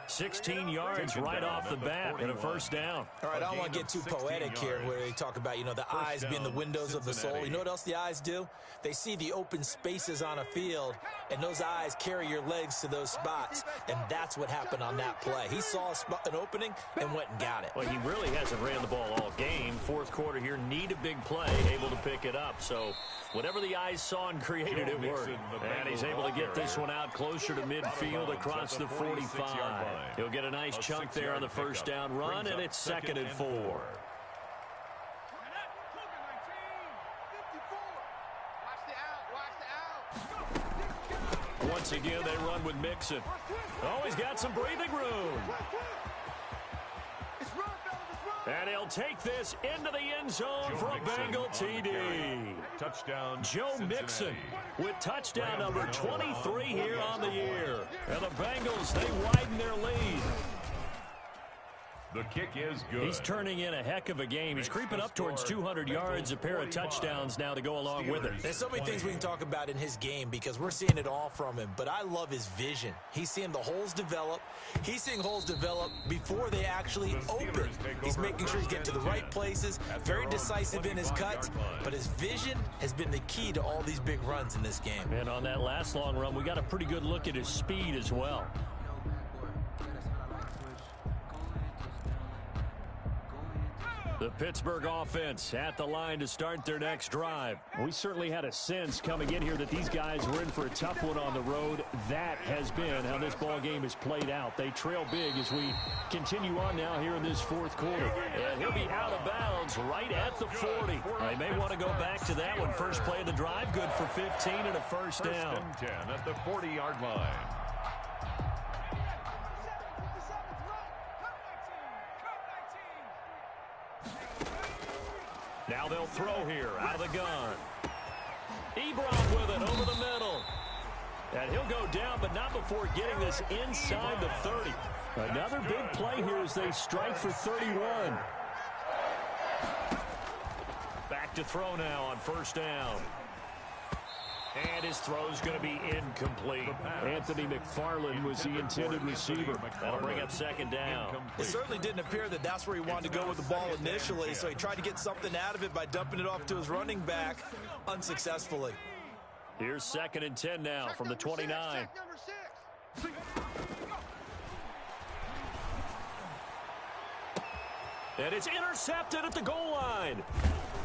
Speaker 3: 16 yards right off the bat and a first down.
Speaker 5: All right, I don't want to get too poetic here where they talk about, the eyes being the windows of the soul. You know what else the eyes do? They see the open spaces on a field, and those eyes carry your legs to those spots, and that's what happened on that play. He saw an opening and went and got it.
Speaker 3: Well, he really hasn't ran the ball all game. Fourth quarter here, need a big play, able to pick it up. So whatever the eyes saw and created, it worked. And he's able to get this one out closer to midfield across the 45. He'll get a nice chunk there on the first down run, and it's 2nd and 4. Once again, they run with Mixon. Oh, he's got some breathing room. And he'll take this into the end zone for a Bengal TD.
Speaker 4: Touchdown,
Speaker 3: Joe Mixon with touchdown number 23 here on the year. And the Bengals, they widen their lead.
Speaker 4: The kick is good.
Speaker 3: He's turning in a heck of a game. He's creeping up towards 200 yards, a pair of touchdowns now to go along with it.
Speaker 5: There's so many things we can talk about in his game because we're seeing it all from him, but I love his vision. He's seeing the holes develop. He's seeing holes develop before they actually open. He's making sure he's getting to the right places, very decisive in his cuts, but his vision has been the key to all these big runs in this game.
Speaker 3: And on that last long run, we got a pretty good look at his speed as well. The Pittsburgh offense at the line to start their next drive. We certainly had a sense coming in here that these guys were in for a tough one on the road. That has been how this ball game has played out. They trail big as we continue on now here in this fourth quarter. And he'll be out of bounds right at the 40. They may want to go back to that one. First play of the drive, good for 15 and a first down.
Speaker 4: First and 10 at the 40-yard line.
Speaker 3: Now they'll throw here out of the gun. Ebron with it over the middle. And he'll go down, but not before getting this inside the 30. Another big play here as they strike for 31. Back to throw now on first down. And his throw's going to be incomplete. Anthony McFarland was the intended receiver. That'll bring up second down.
Speaker 5: It certainly didn't appear that that's where he wanted to go with the ball initially, so he tried to get something out of it by dumping it off to his running back unsuccessfully.
Speaker 3: Here's 2nd and 10 now from the 29. And it's intercepted at the goal line.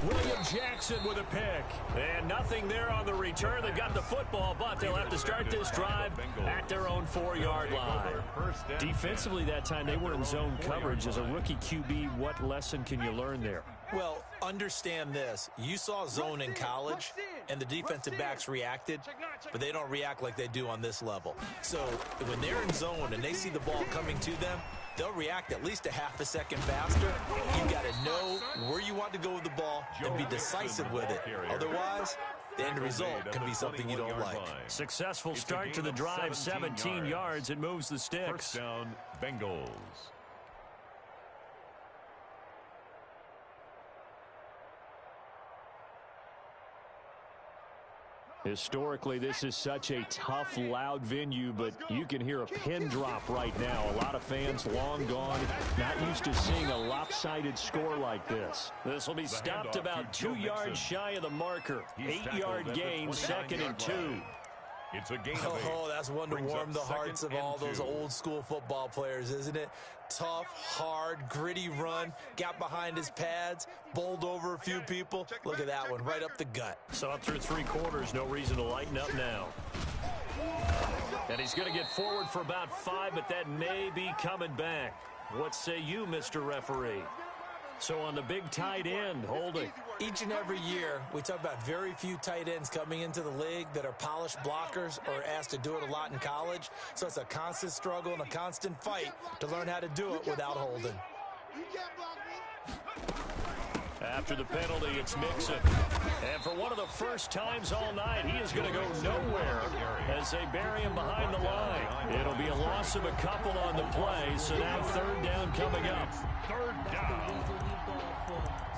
Speaker 3: William Jackson with a pick. And nothing there on the return. They've got the football, but they'll have to start this drive at their own 4-yard line. Defensively that time, they were in zone coverage. As a rookie QB, what lesson can you learn there?
Speaker 5: Well, understand this. You saw zone in college, and the defensive backs reacted, but they don't react like they do on this level. So when they're in zone and they see the ball coming to them, they'll react at least a half a second faster. You've got to know where you want to go with the ball and be decisive with it. Otherwise, the end result can be something you don't like.
Speaker 3: Successful start to the drive, 17 yards. It moves the sticks.
Speaker 4: First down, Bengals.
Speaker 3: Historically, this is such a tough, loud venue, but you can hear a pin drop right now. A lot of fans long gone, not used to seeing a lopsided score like this. This will be stopped about 2 yards shy of the marker. 8-yard gain, 2nd and 2.
Speaker 4: It's a gain
Speaker 5: Oh, that's one to warm the hearts of all those old school football players, isn't it? Tough, hard, gritty run, got behind his pads, bowled over a few people. Look at that one, right up the gut.
Speaker 3: So up through 3 quarters, no reason to lighten up now. And he's going to get forward for about 5, but that may be coming back. What say you, Mr. Referee? So on the big tight end, holding.
Speaker 5: Each and every year, we talk about very few tight ends coming into the league that are polished blockers or asked to do it a lot in college. So it's a constant struggle and a constant fight to learn how to do it without holding.
Speaker 3: After the penalty, it's Mixon. And for one of the first times all night, he is going to go nowhere as they bury him behind the line. It'll be a loss of a couple on the play, so now third down coming up.
Speaker 4: Third down.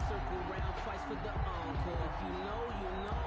Speaker 1: Circle round twice for the encore. If you know, you know.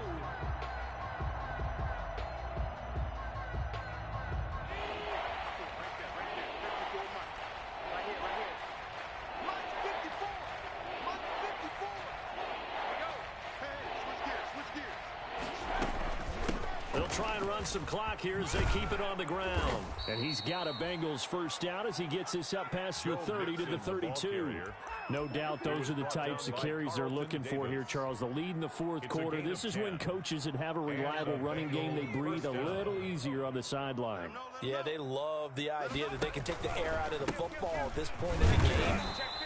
Speaker 3: They'll try and run some clock here as they keep it on the ground. And he's got a Bengals first down as he gets this up past the 30 to the 32. No doubt those are the types of carries they're looking for here, Charles. The lead in the fourth quarter. This is when coaches that have a reliable running game, they breathe a little easier on the sideline.
Speaker 5: Yeah, they love the idea that they can take the air out of the football at this point in the game.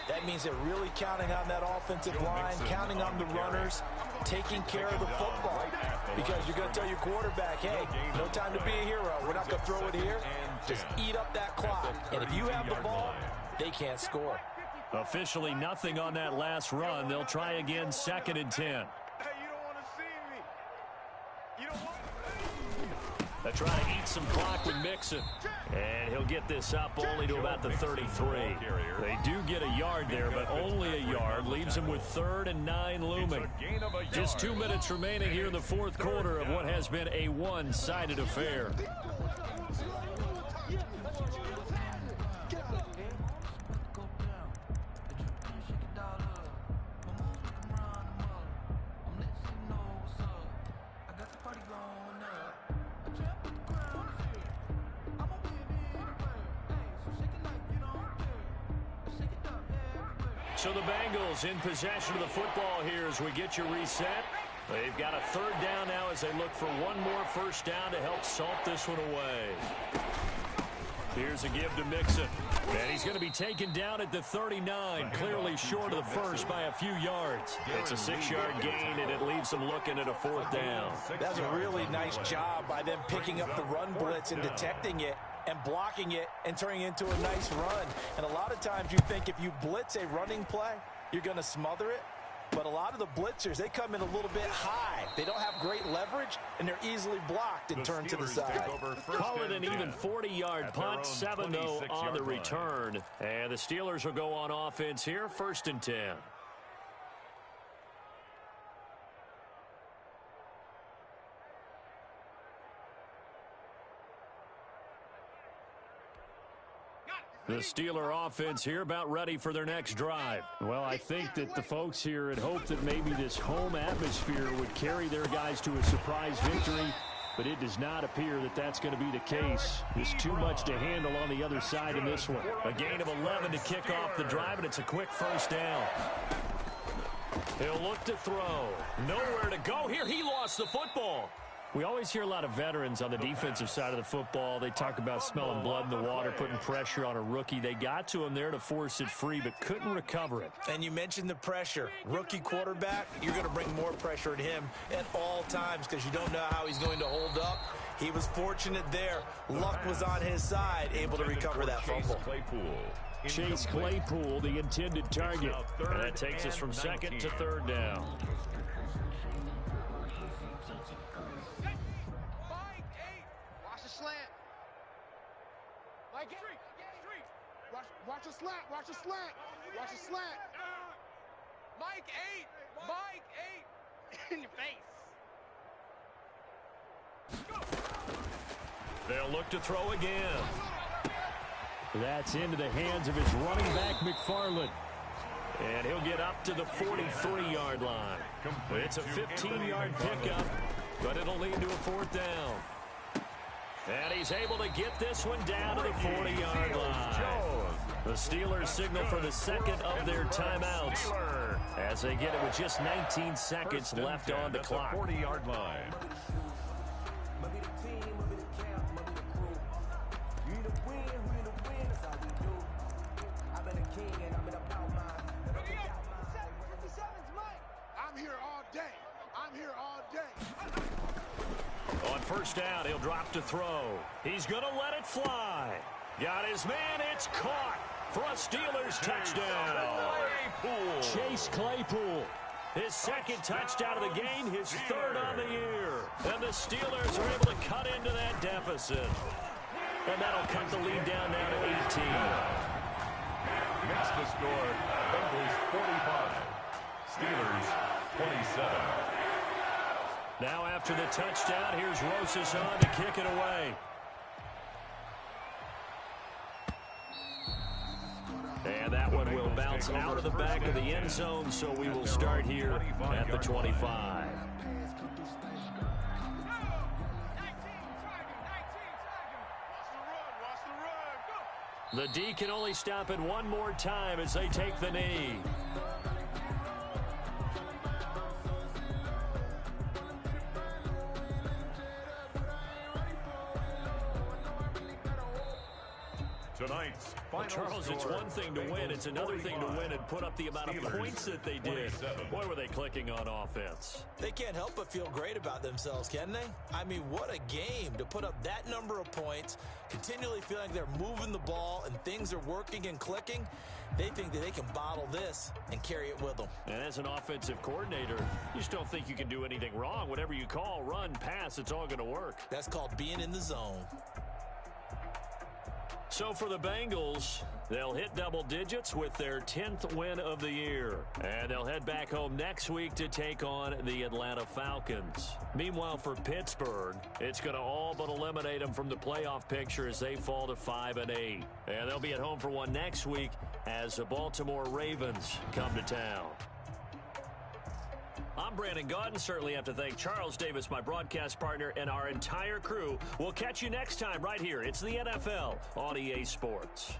Speaker 5: That means they're really counting on that offensive line, counting on the runners, taking care of the football. Because you're going to tell your quarterback, hey, no time to be a hero. We're not going to throw it here. Just eat up that clock. And if you have the ball, they can't score.
Speaker 3: Officially nothing on that last run. They'll try again, 2nd and 10.
Speaker 7: Hey, you don't want to see me. You don't want
Speaker 3: They try to eat some clock with Mixon. And he'll get this up only to about the 33. They do get a yard there, but only a yard. Leaves him with 3rd and 9 looming. Just 2 minutes remaining here in the fourth quarter of what has been a one-sided affair. So the Bengals in possession of the football here as we get you reset. They've got a 3rd down now as they look for one more first down to help salt this one away. Here's a give to Mixon. And he's going to be taken down at the 39, clearly short of the first by a few yards. It's a 6-yard gain, and it leaves them looking at a 4th down.
Speaker 5: That's a really nice job by them picking up the run blitz and detecting it and blocking it and turning it into a nice run. And a lot of times you think if you blitz a running play, you're going to smother it. But a lot of the blitzers, they come in a little bit high. They don't have great leverage, and they're easily blocked and turned to the side.
Speaker 3: Call it an even 40-yard punt, 7-0 on the return. And the Steelers will go on offense here, 1st and 10. The Steeler offense here about ready for their next drive. Well, I think that the folks here had hoped that maybe this home atmosphere would carry their guys to a surprise victory, but it does not appear that that's going to be the case. There's too much to handle on the other side in this one. A gain of 11 to kick off the drive, and it's a quick first down. He'll look to throw. Nowhere to go here. He lost the football. We always hear a lot of veterans on the defensive side of the football. They talk about smelling blood in the water, putting pressure on a rookie. They got to him there to force it free, but couldn't recover it.
Speaker 5: And you mentioned the pressure. Rookie quarterback, you're going to bring more pressure at him at all times because you don't know how he's going to hold up. He was fortunate there. Luck was on his side, able to recover that fumble.
Speaker 3: Chase Claypool, the intended target. And that takes us from 2nd to 3rd down.
Speaker 7: Watch a slant. Watch a slant. Watch a slant. Mike 8. Mike 8. In your face.
Speaker 3: They'll look to throw again. That's into the hands of his running back, McFarland. And he'll get up to the 43-yard line. It's a 15-yard pickup, but it'll lead to a 4th down. And he's able to get this one down to the 40-yard line. The Steelers signal for the 2nd of their timeouts as they get it with just 19 seconds left on the clock.
Speaker 4: 40-yard line.
Speaker 7: I'm here all day. I'm here all day.
Speaker 3: On first down, he'll drop to throw. He's going to let it fly. Got his man. It's caught. for a Steelers touchdown. Chase Claypool. His second touchdown of the game, his third on the year. And the Steelers are able to cut into that deficit. And that'll cut the lead down now to 18.
Speaker 4: Makes the score, Bengals 45, Steelers 27.
Speaker 3: Now after the touchdown, here's Rosas on to kick it away. And that one will bounce out of the back of the end zone, so we will start here at the 25. The D can only stop it one more time as they take the knee.
Speaker 4: Tonight's
Speaker 3: Well, Charles, it's one thing to win. It's another thing to win and put up the amount of points that they did. Boy, were they clicking on offense.
Speaker 5: They can't help but feel great about themselves, can they? I mean, what a game to put up that number of points, continually feeling like they're moving the ball and things are working and clicking. They think that they can bottle this and carry it with them.
Speaker 3: And as an offensive coordinator, you just don't think you can do anything wrong. Whatever you call, run, pass, it's all going to work.
Speaker 5: That's called being in the zone.
Speaker 3: So for the Bengals, they'll hit double digits with their 10th win of the year. And they'll head back home next week to take on the Atlanta Falcons. Meanwhile, for Pittsburgh, it's going to all but eliminate them from the playoff picture as they fall to 5-8. And they'll be at home for one next week as the Baltimore Ravens come to town. I'm Brandon Gaudin. Certainly have to thank Charles Davis, my broadcast partner, and our entire crew. We'll catch you next time right here. It's the NFL on EA Sports.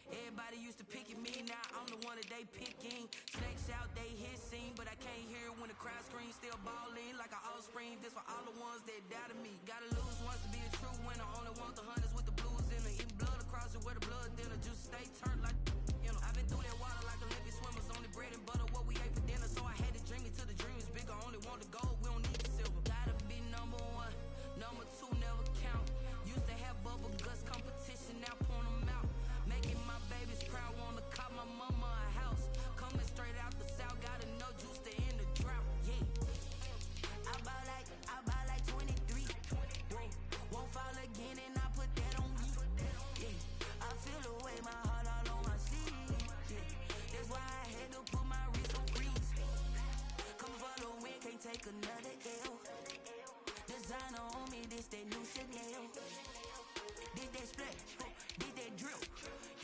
Speaker 1: Everybody used to pick at me, now I'm the one that they picking. Snakes out, they hit scene, but I can't hear when the crowd screams. Still balling like an offspring. This for all the ones that doubted me. Gotta lose once to be a true winner. Only want the hunters with the blues in it. Eating blood across it where the blood dinner. Just stay turned like, you know. I've been through that water like Olympic swimmers. Only bread and butter, what we ate for dinner. So I had to dream it till the dream is bigger. Only want the gold, we don't need the silver. Gotta be number one, number two never count. Used to have bubble guts competition, now point them out. Making my babies proud, wanna cop my mama a house. Coming straight out the south, gotta know juice to end the drought. Yeah, I buy like 23. Won't fall again, and I put that on me. Yeah, I feel the way, my heart all on my sleeve. Yeah, that's why I had to put my wrist on freeze. Coming for the win, can't take another L. Designer on me, this that new Chanel. Did that split, did that drill.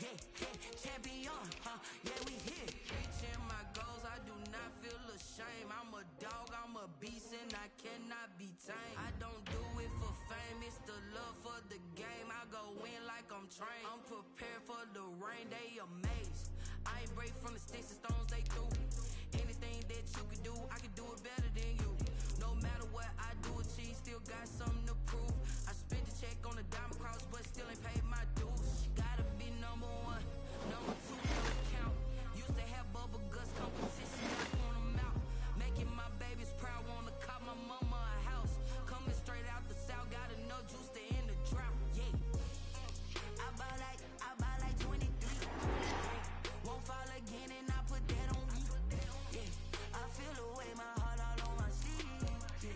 Speaker 1: Yeah, champion, yeah, we here. Reaching my goals, I do not feel ashamed. I'm a dog, I'm a beast, and I cannot be tamed. I don't do it for fame, it's the love for the game. I go in like I'm trained. I'm prepared for the rain, they amazed. I ain't break from the sticks and stones they threw. Anything that you can do, I can do it better than you. No matter what I do, achieve, still got something to prove. I spent the check on the diamond cross, but still ain't paid my dues. Gotta be number one, number two never count. Used to have bubble guts competition, now point them out. Making my babies proud, wanna cop my mama a house. Coming straight out the south, gotta know juice to end the drought. Yeah, I buy like 23. Won't fall again, and I put that on me. Yeah, I feel the way, my heart all on my sleeve. Yeah,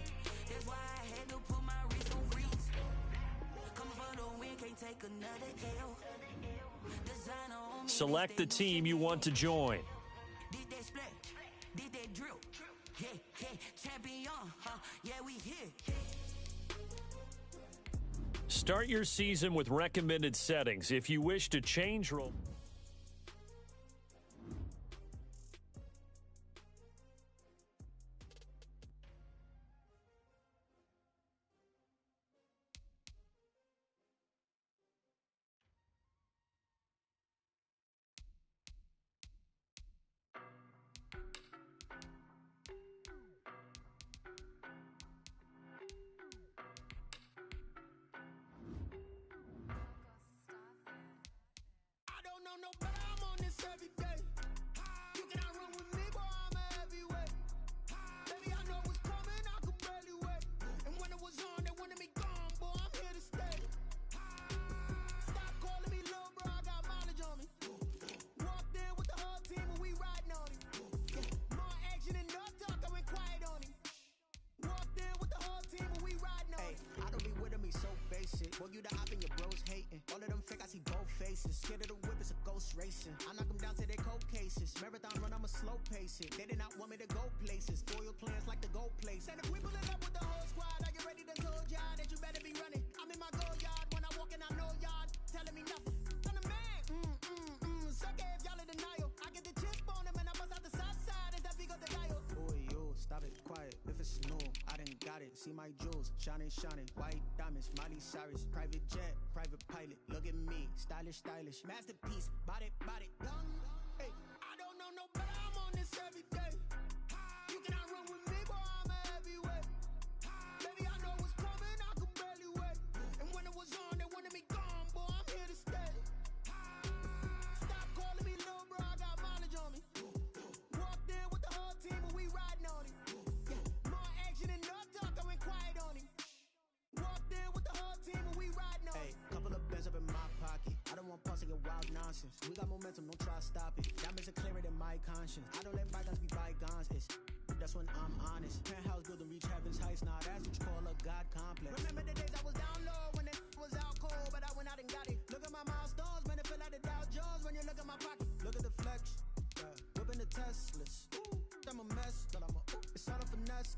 Speaker 1: that's why I had to put my wrist on freeze. Coming for the win, can't take another L. Designer on me.
Speaker 3: Select the team you want to join.
Speaker 1: Did that split, did
Speaker 3: Start your season with recommended settings. If you wish to change role...
Speaker 2: No, but I'm on this every day. You cannot run with me, boy, I'm a heavyweight. Baby, I know what's coming, I could barely wait. And when it was on, they wanted me gone, boy, I'm here to stay. Stop calling me little bro, I got mileage on me. Walked in with the whole team and we riding on him. More action and no talk, I went quiet on him. Walked in with the whole team and we riding on him.
Speaker 8: I don't be with him, he's so basic. Boy, you the op and your bros hating. All of them fake, I see both faces. Scared of the whip, it's a ghost racing. I knock them down to their cold cases. Marathon run, I'ma slow pace it. They did not want me to go places. Foil plans like the gold place. And if we pulling up with the whole squad, are you ready to told y'all that you better be running? I'm in my go yard. When I walk in, I know y'all telling me nothing. I'm the man. Suck it if y'all in denial. I get the chip on him and I bust out the south side as that big of the dial. Boy, yo, stop it, quiet. If it's new, I done got it. See my jewels, shining, shining. White diamonds, Miley Cyrus. Private jet, private pilot. Look at me, stylish, stylish. Masterpiece, body, body. Hey, I don't know no better. I'm on this every day. You cannot run with me, boy, I'm a heavyweight. Baby, I know what's coming, I could barely wait. And when it was on, they wanted me gone, boy, I'm here to stay. Stop calling me little bro, I got mileage on me. Walked in with the whole team and we riding on him. More action and no talk, I went quiet on him. Walked in with the whole team and we riding on him. Hey, couple of bands up in my pocket. I don't want pulse your wild nonsense. We got momentum, don't try to stop it. Diamonds are clearer than my conscience. I don't let bygones be bygones. That's when I'm honest. Penthouse building, reach heaven's heights. Nah, that's what you call a God complex. Remember the days I was down low when it was out cold, but I went out and got it. Look at my milestones, man, it feel like the Dow Jones when you look at my pocket. Look at the flex, whipping the Teslas. I'm a mess, but it's all a finesse.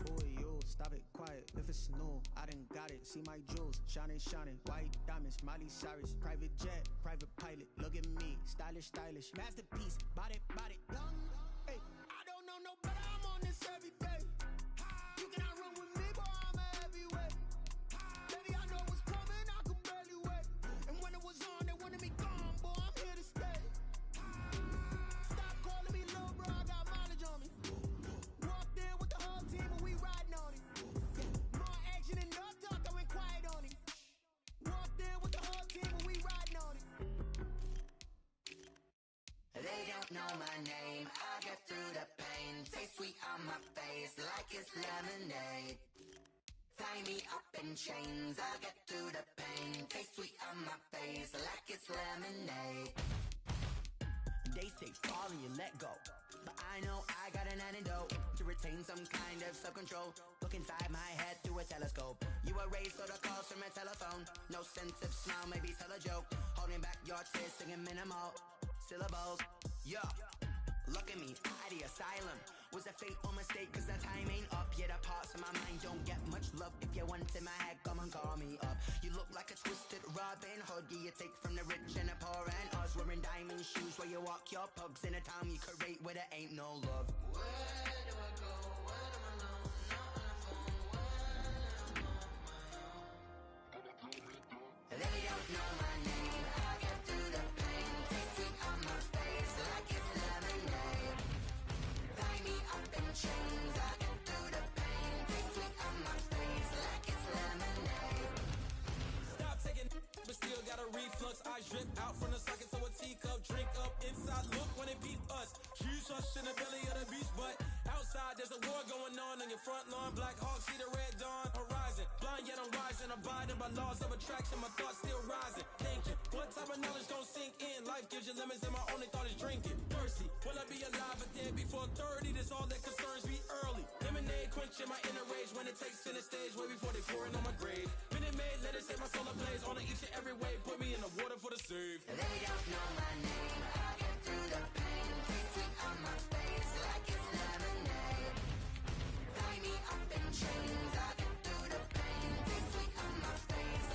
Speaker 8: Boy, yo, stop it, quiet. If it's new, I done got it. See my jewels, shining, shining. White diamonds, Miley Cyrus. Private jet, private pilot. Look at me, stylish, stylish. Masterpiece, body, body. Hey, I don't know no better. I'm on this every day. You cannot run with me, boy, I'm a heavyweight. Baby, I know what's coming, I could barely wait. And when it was on, they wanted me gone, boy, I'm here to stay. Stop calling me little bro, I got mileage on me. Walked in with the whole team and we riding on him. More action and no talk, I went quiet on him. Walked in with the whole team and we riding on him.
Speaker 9: They don't know my name, I get through the pain. Taste sweet on my face like it's lemonade. Tie me up in chains, I get through the pain. Taste sweet on my face like it's lemonade.
Speaker 8: They say fall and you let go, but I know I got an antidote to retain some kind of self-control. Look inside my head through a telescope. You erase all the calls from a telephone. No sense of smile, maybe tell a joke. Holding back your tears, singing minimal syllables. Yeah, look at me, at the asylum. Was a fate or mistake, cause the time ain't up. Yeah, the parts of my mind don't get much love. If you want in my head, come and call me up. You look like a twisted Robin Hood. Yeah, you take from the rich and the poor and us. Wearing diamond shoes where you walk your pugs in a town you create where there ain't no love.
Speaker 9: Where do I go? When I'm alone? Not on the phone. When I'm on my own. They don't know my name. I get through the pain. Taste sweet on my face like it's lemonade. Tie me up in chains. I get through the pain. Taste sweet on my face like it's lemonade.
Speaker 10: Stop taking but still got a reflux. Eyes drip out from the socket to a teacup. Drink up inside, look when it beat us. Huge rush in the belly of the beast, but outside there's a war going on your front lawn. Black Hawk, see the red dawn horizon. Blind yet I'm rising, abiding by laws of attraction. My thoughts still rising. Thinking, what type of knowledge gon' sink in? Life gives you lemons and my only thought is drinking. Thirsty, will I be alive or dead before 30? That's all that concerns me early. Lemonade quenching my inner rage when it takes center stage. Way before they pour it on my grave. Minute Maid, let it set my soul ablaze. On each and every way, put me in the water for the save.
Speaker 9: They don't know my name. I get through the pain. Taste sweet on my face like it's lemonade. Tie me up in chains. I get through the pain. Taste sweet on my face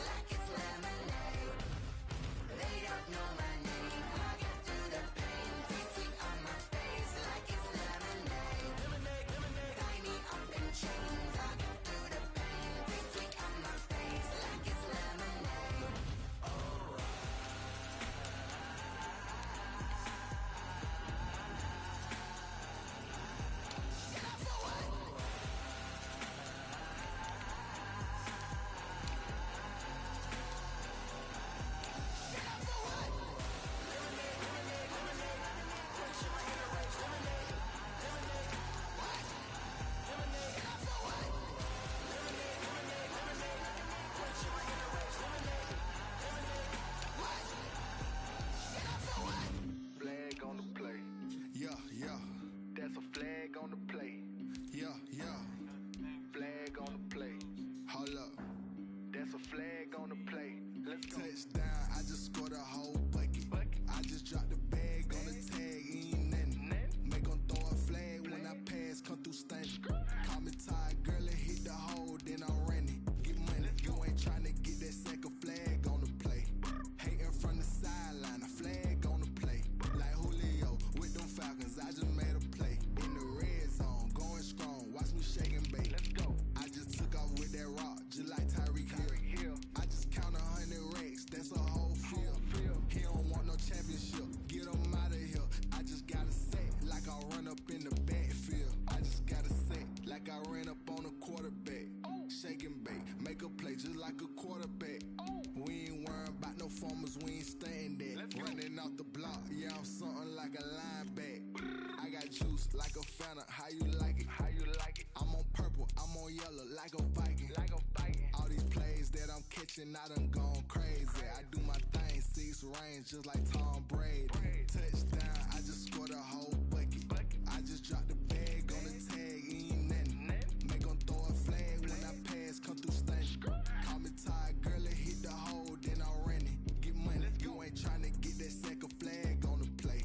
Speaker 11: a Fanta, how you like it? How you like it? I'm on purple, I'm on yellow, like a Viking. Like a Viking. All these plays that I'm catching, I done gone crazy. I do my thing, 6 range, just like Tom Brady. Touchdown, I just scored a whole bucket. I just dropped the bag on the tag, ain't nothing. Make 'em throw a flag when I pass, come through stunning. Call me tired, girl, it hit the hole, then I ran it. Get money, you ain't tryna get that second flag on the play.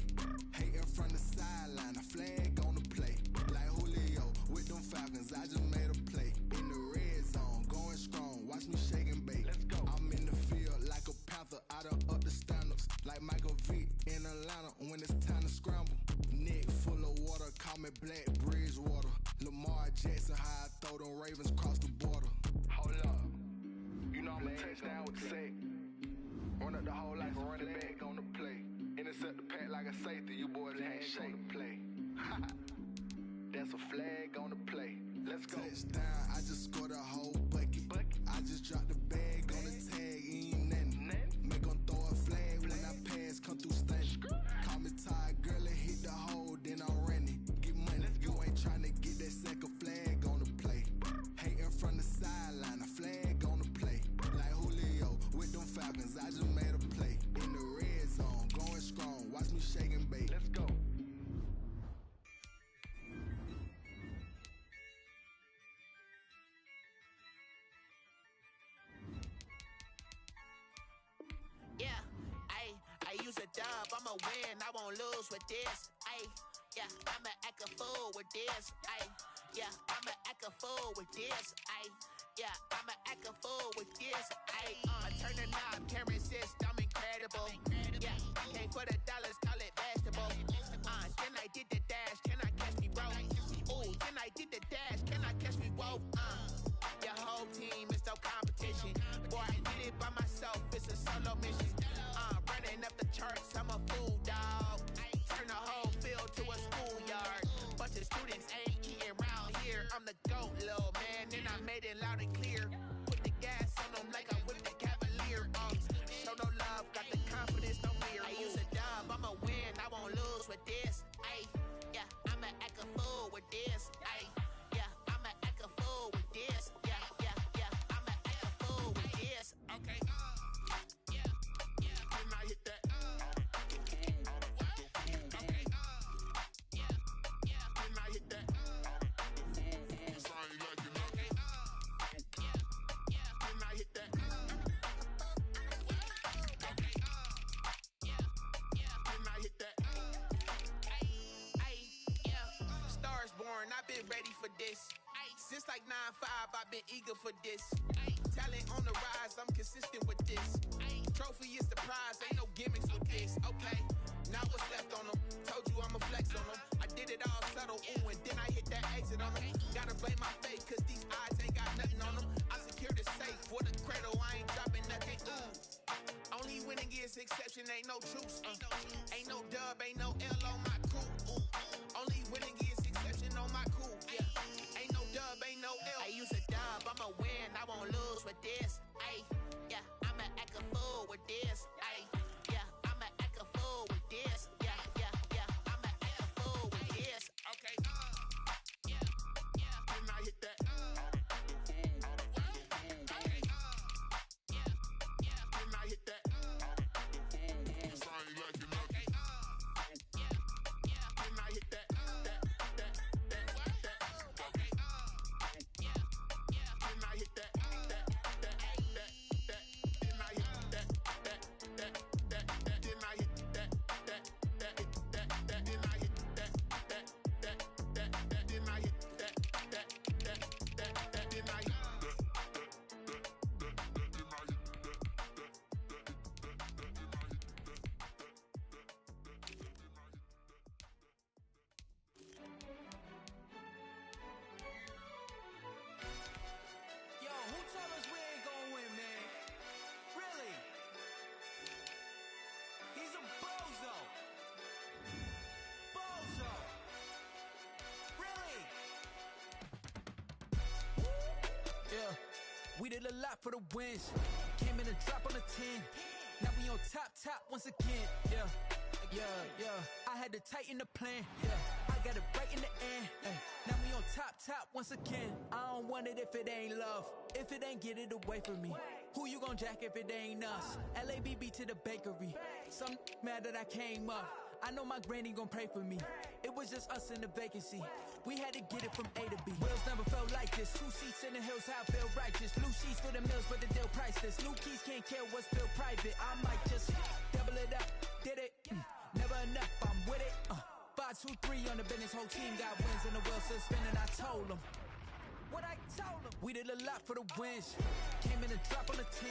Speaker 11: Hating from the sideline, a flag on the play. Like Julio with them Falcons, I just made a play. In the red zone, going strong, watch me shake and bake. Let's go. I'm in the field like a Panther, I done up the stand-ups. Like Michael Vick in Atlanta when it's time to scramble. Neck full of water, call me Black Bridgewater. Lamar Jackson, how I throw them Ravens across the border. Hold up, you know I'm a touchdown with the sack. Run up the hole like a running back on the play. Intercept the pack like a safety, you boys ain't shake the play. That's a flag on the play. Let's go. Touchdown, I just scored a whole bucket. I just dropped the bag on the tag, ain't nothing. Make 'em throw a flag when I pass, come through stunning. Call me tired, girl, it hit the hole, then I ran it. Get money, you ain't tryna get that second flag on the play. Hating from the sideline, a flag on the play. Like Julio with them Falcons, I just made a play. In the red zone, going strong, watch me shake and bake. Let's go.
Speaker 8: Yeah, I use a dub, I'ma win, I won't lose with this. Yeah, I'ma act a fool with this. Yeah, I'ma act a fool with this. Yeah, I'ma act a fool with this. I turn the knob, camera assist, I'm incredible. Yeah, came for the dollars, call it vegetable. Then I did the dash, can I catch me, bro? Ooh, then I did the dash, can I catch me, whoa? Your whole team is no competition. Boy, I did it by myself, it's a solo mission. Running up the charts, I'm a fool, dog. Turn the whole field to a schoolyard. Bunch of students ain't eating round here. I'm the GOAT, little man, and I made it loud and clear. Put the gas on them like I whipped the Cavalier. Show no love, got the confidence, no fear. I use a dub, I'ma win, I won't lose with this. Yeah, I'ma act a fool with this. Yeah, I'ma act a fool with this. Yeah, I'ma act a fool with this. Okay. Can I hit that? Okay. Can I hit that? Sound like you know. Okay. Can I hit that? Okay. Can I hit that? Yeah. Stars born, I've been ready for this. Since like 9-5, I've been eager for this. Talent on the rise, I'm consistent with this. Trophy is the prize, ain't no gimmicks with this. Okay, now what's left on them? Told you I'ma flex on them. I did it all subtle, ooh, and then I hit that exit on them. Gotta blame my fate, cause these eyes ain't got nothing on them. I secured the safe for the cradle, I ain't dropping nothing, ooh. Only winning is exception, ain't no truce. Ain't no dub, ain't no L on my crew. Only winning is exception on my crew. Yeah, ain't no dub, ain't no L. I use a dub, I'ma win, I won't lose with this. Yeah, I'ma act a fool with this. Yeah, I'ma act a fool with this. Yeah, I'ma act a fool with this. Okay. Can I hit that? Okay. Can I hit that? Sound like you know. Okay. Can I hit that? Okay. Can I hit that?
Speaker 12: We did a lot for the wins. Came in a drop on the 10. Now we on top once again. Yeah. I had to tighten the plan. Yeah. I got it right in the end. Ay, now we on top once again. I don't want it if it ain't love. If it ain't, get it away from me. Who you gon' jack if it ain't us? LABB to the bakery. Some mad that I came up. I know my granny gon' pray for me. It was just us in the vacancy. We had to get it from A to B. Wheels never felt like this. 2 seats in the hills, how I feel righteous. Blue sheets for the mills, but the deal priceless. New keys can't care what's still private. I might just double it up. Did it? Never enough, I'm with it. 5, 2, 3 on the business. Whole team got wins and the wheels still spinning. I told them what I told them. We did a lot for the wins. Came in and drop on the 10.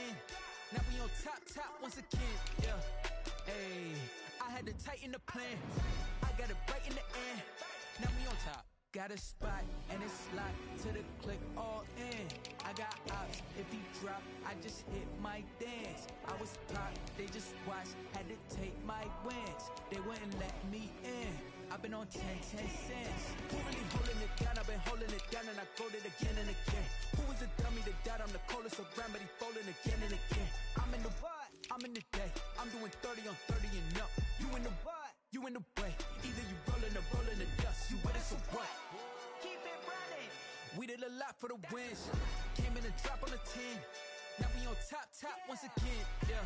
Speaker 12: Now we on top once again. Yeah. Hey, I had to tighten the plan. I got it right in the end. Now we on top. Got a spot and it's locked to the click all in. I got ops, if he drop, I just hit my dance. I was popped, they just watched, had to take my wins. They wouldn't let me in. I've been on 10 cents. Who really holding it down? I've been holding it down and I go it again and again. Who was the dummy that died? I'm the coldest around, but he folding again and again. I'm in the what? I'm in the day. I'm doing 30 on 30 and up. You in the what? You in the way. Either you rolling or rolling the dust. You with it, so what? Keep it running. We did a lot for the wins. Came in and drop on the 10. Now we on top once again. Yeah.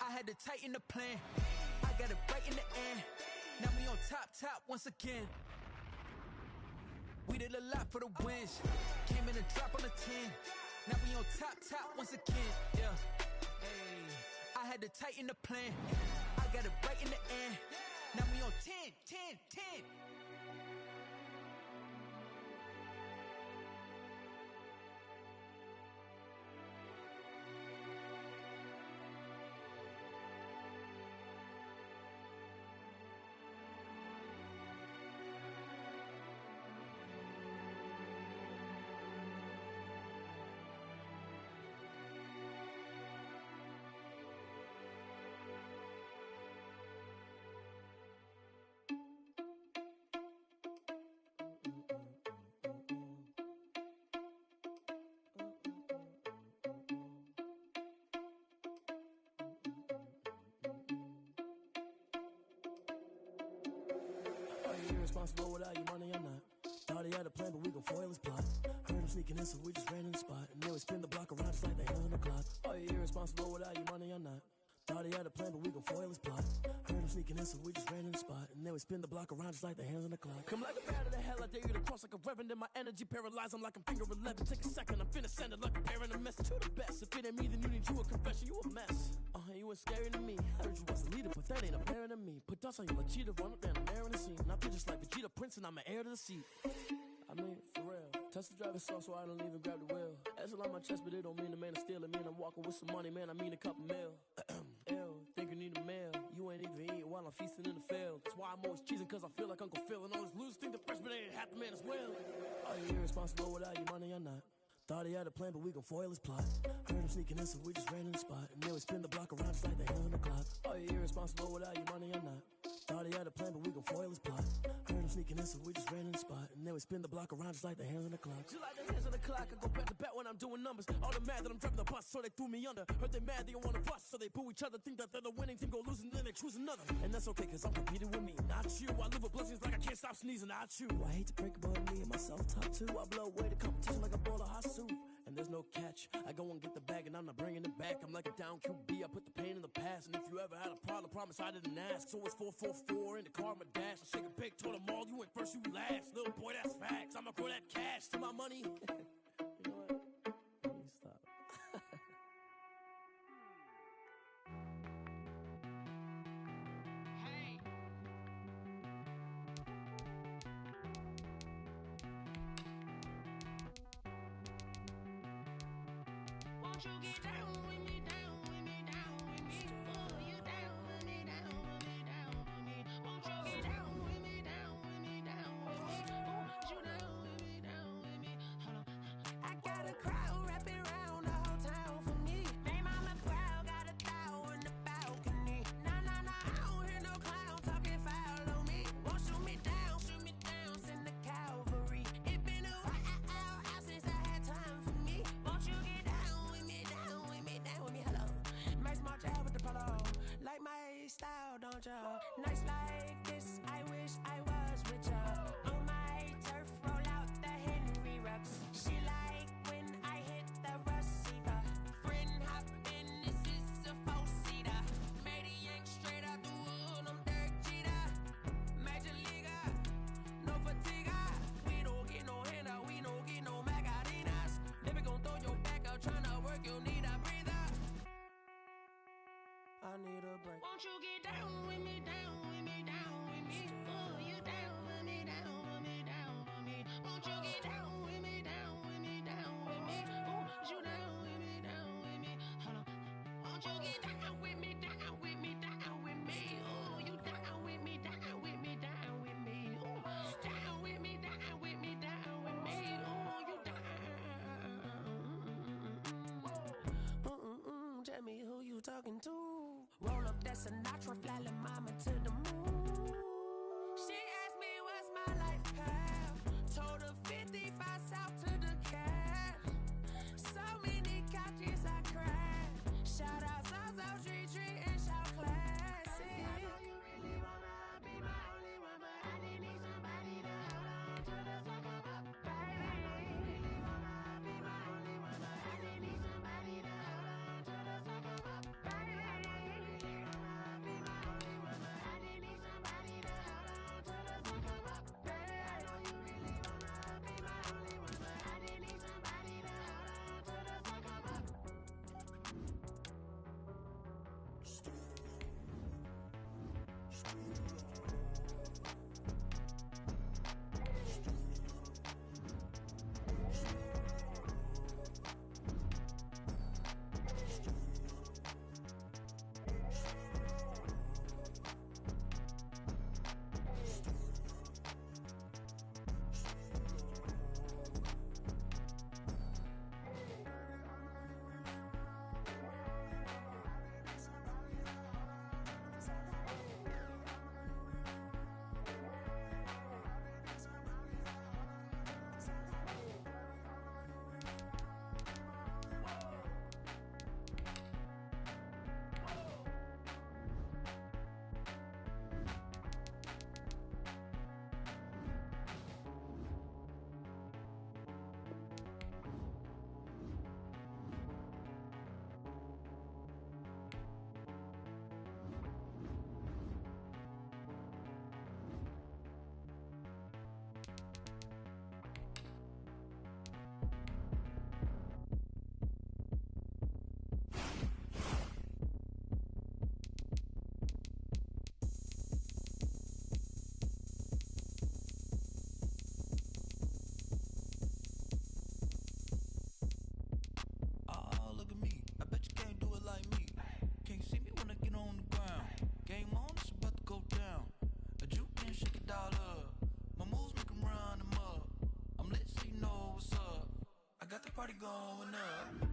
Speaker 12: I had to tighten the plan. I got it right in the end. Now we on top once again. We did a lot for the wins. Came in and drop on the 10. Now we on top once again. Yeah. Hey, I had to tighten the plan. I got it right in the end. Now we on 10.
Speaker 13: Irresponsible without your money or not. Thought he had a plan, but we gon' foil his plot. Heard him sneaking in, so we just ran in the spot. And then we spin the block around just like the hands on the clock. Are you irresponsible without your money or not? Thought he had a plan, but we gon' foil his plot. Heard him sneaking in, so we just ran in the spot. And then we spin the block around just like the hands on the clock. Come like a bat of the hell, I dare you to cross like a reverend. And my energy paralyzed, I'm like I'm finger 11. Take a second, I'm finna send it like a parent a message. You the best, if it ain't me, then you need you a confession. You a mess. You was scary to me. Heard you was a leader, but that ain't apparent to me. Put dust on you like cheetah, run up and I'm airing the scene. Now pictures like Vegeta Prince and I'm an heir to the seat. I mean, for real. Touch the driver's soft so I don't even grab the wheel. That's on my chest, but it don't mean the man is stealing. Mean I'm walking with some money, man, I mean a couple mil. Ew, think you need a meal. You ain't even eating while I'm feasting in the field. That's why I'm always cheesing, cause I feel like Uncle Phil. And all those losers think the freshman ain't half the man as well. Are you irresponsible without your money or not? Thought he had a plan, but we gon' foil his plot. Heard him sneaking in, so we just ran in the spot. And then we spin the block around just like the hands on the clock. Are you irresponsible without your money or not? Thought he had a plan, but we gon' foil his plot. Heard him sneaking in, so we just ran in the spot. And then we spin the block around just like the hands on the clock. Just like the hands on the clock, I go back to back when I'm doing numbers. All the mad that I'm driving the bus, so they threw me under. Heard they mad, they don't wanna bust, so they boo each other. Think that they're the winning team, go losing, then they choose another. And that's okay, cause I'm competing with me, not you. I live with blessings like I can't stop sneezing, not you. I hate to break it, but me and myself top two. I blow away the competition like a bowl of hot soup. And there's no catch. I go and get the bag and I'm not bringing it back. I'm like a down QB, I put the pain in the past. And if you ever had a problem, promise I didn't ask. So it's 444 in the car, my dash. I shake a big, told them all, you went first, you last. Little boy, that's facts. I'ma grow that cash to my money. You know what? Let me stop.
Speaker 2: Won't you get down with me, down with me, down with me? Oh, you down with me, down with me, down with me. Won't you get down with me, down with me, down with me? Oh, you down with me, down with me. Hold on.
Speaker 1: I got a crowd wrapping around the whole town for me. Name on the crowd, got a thou in the balcony. Nah, I don't hear no clown talking foul on me. Won't shoot me down, send the cavalry. It been a while since I had time for me. Won't you get down with me, down with me, down with me? Hello, Max March out with the polo. Like my style, don't you? Nights like this, I wish I was
Speaker 2: Won't you get down with me, down with me, down with me? Ooh, you down with me, down with me, down with me. Ooh, down with me, down with me, down with me. Ooh, you down.
Speaker 1: Tell me who you talking to. Roll up that Sinatra, fly la mama to the moon. She asked me what's my life path. Told her 55 south to the cab. So many couches I cried. Shout out South Street Tree and shout classic.
Speaker 2: I know you really wanna be my only one, but I didn't need somebody to hold on to the second up, baby. I know you really wanna be my only one, but I didn't need somebody to hold on to the second up, baby. I know you really wanna be my only one, but I didn't need somebody to hold on to the second up, baby. I know you really wanna be my only one, but I didn't need somebody to hold on to the second up.
Speaker 12: Oh, look at me. I bet you can't do it like me. Can't see me when I get on the ground. Game on, it's about to go down. A juke and shake it all up. My moves make 'em run them up. I'm lit so you know what's up. I got the party going up.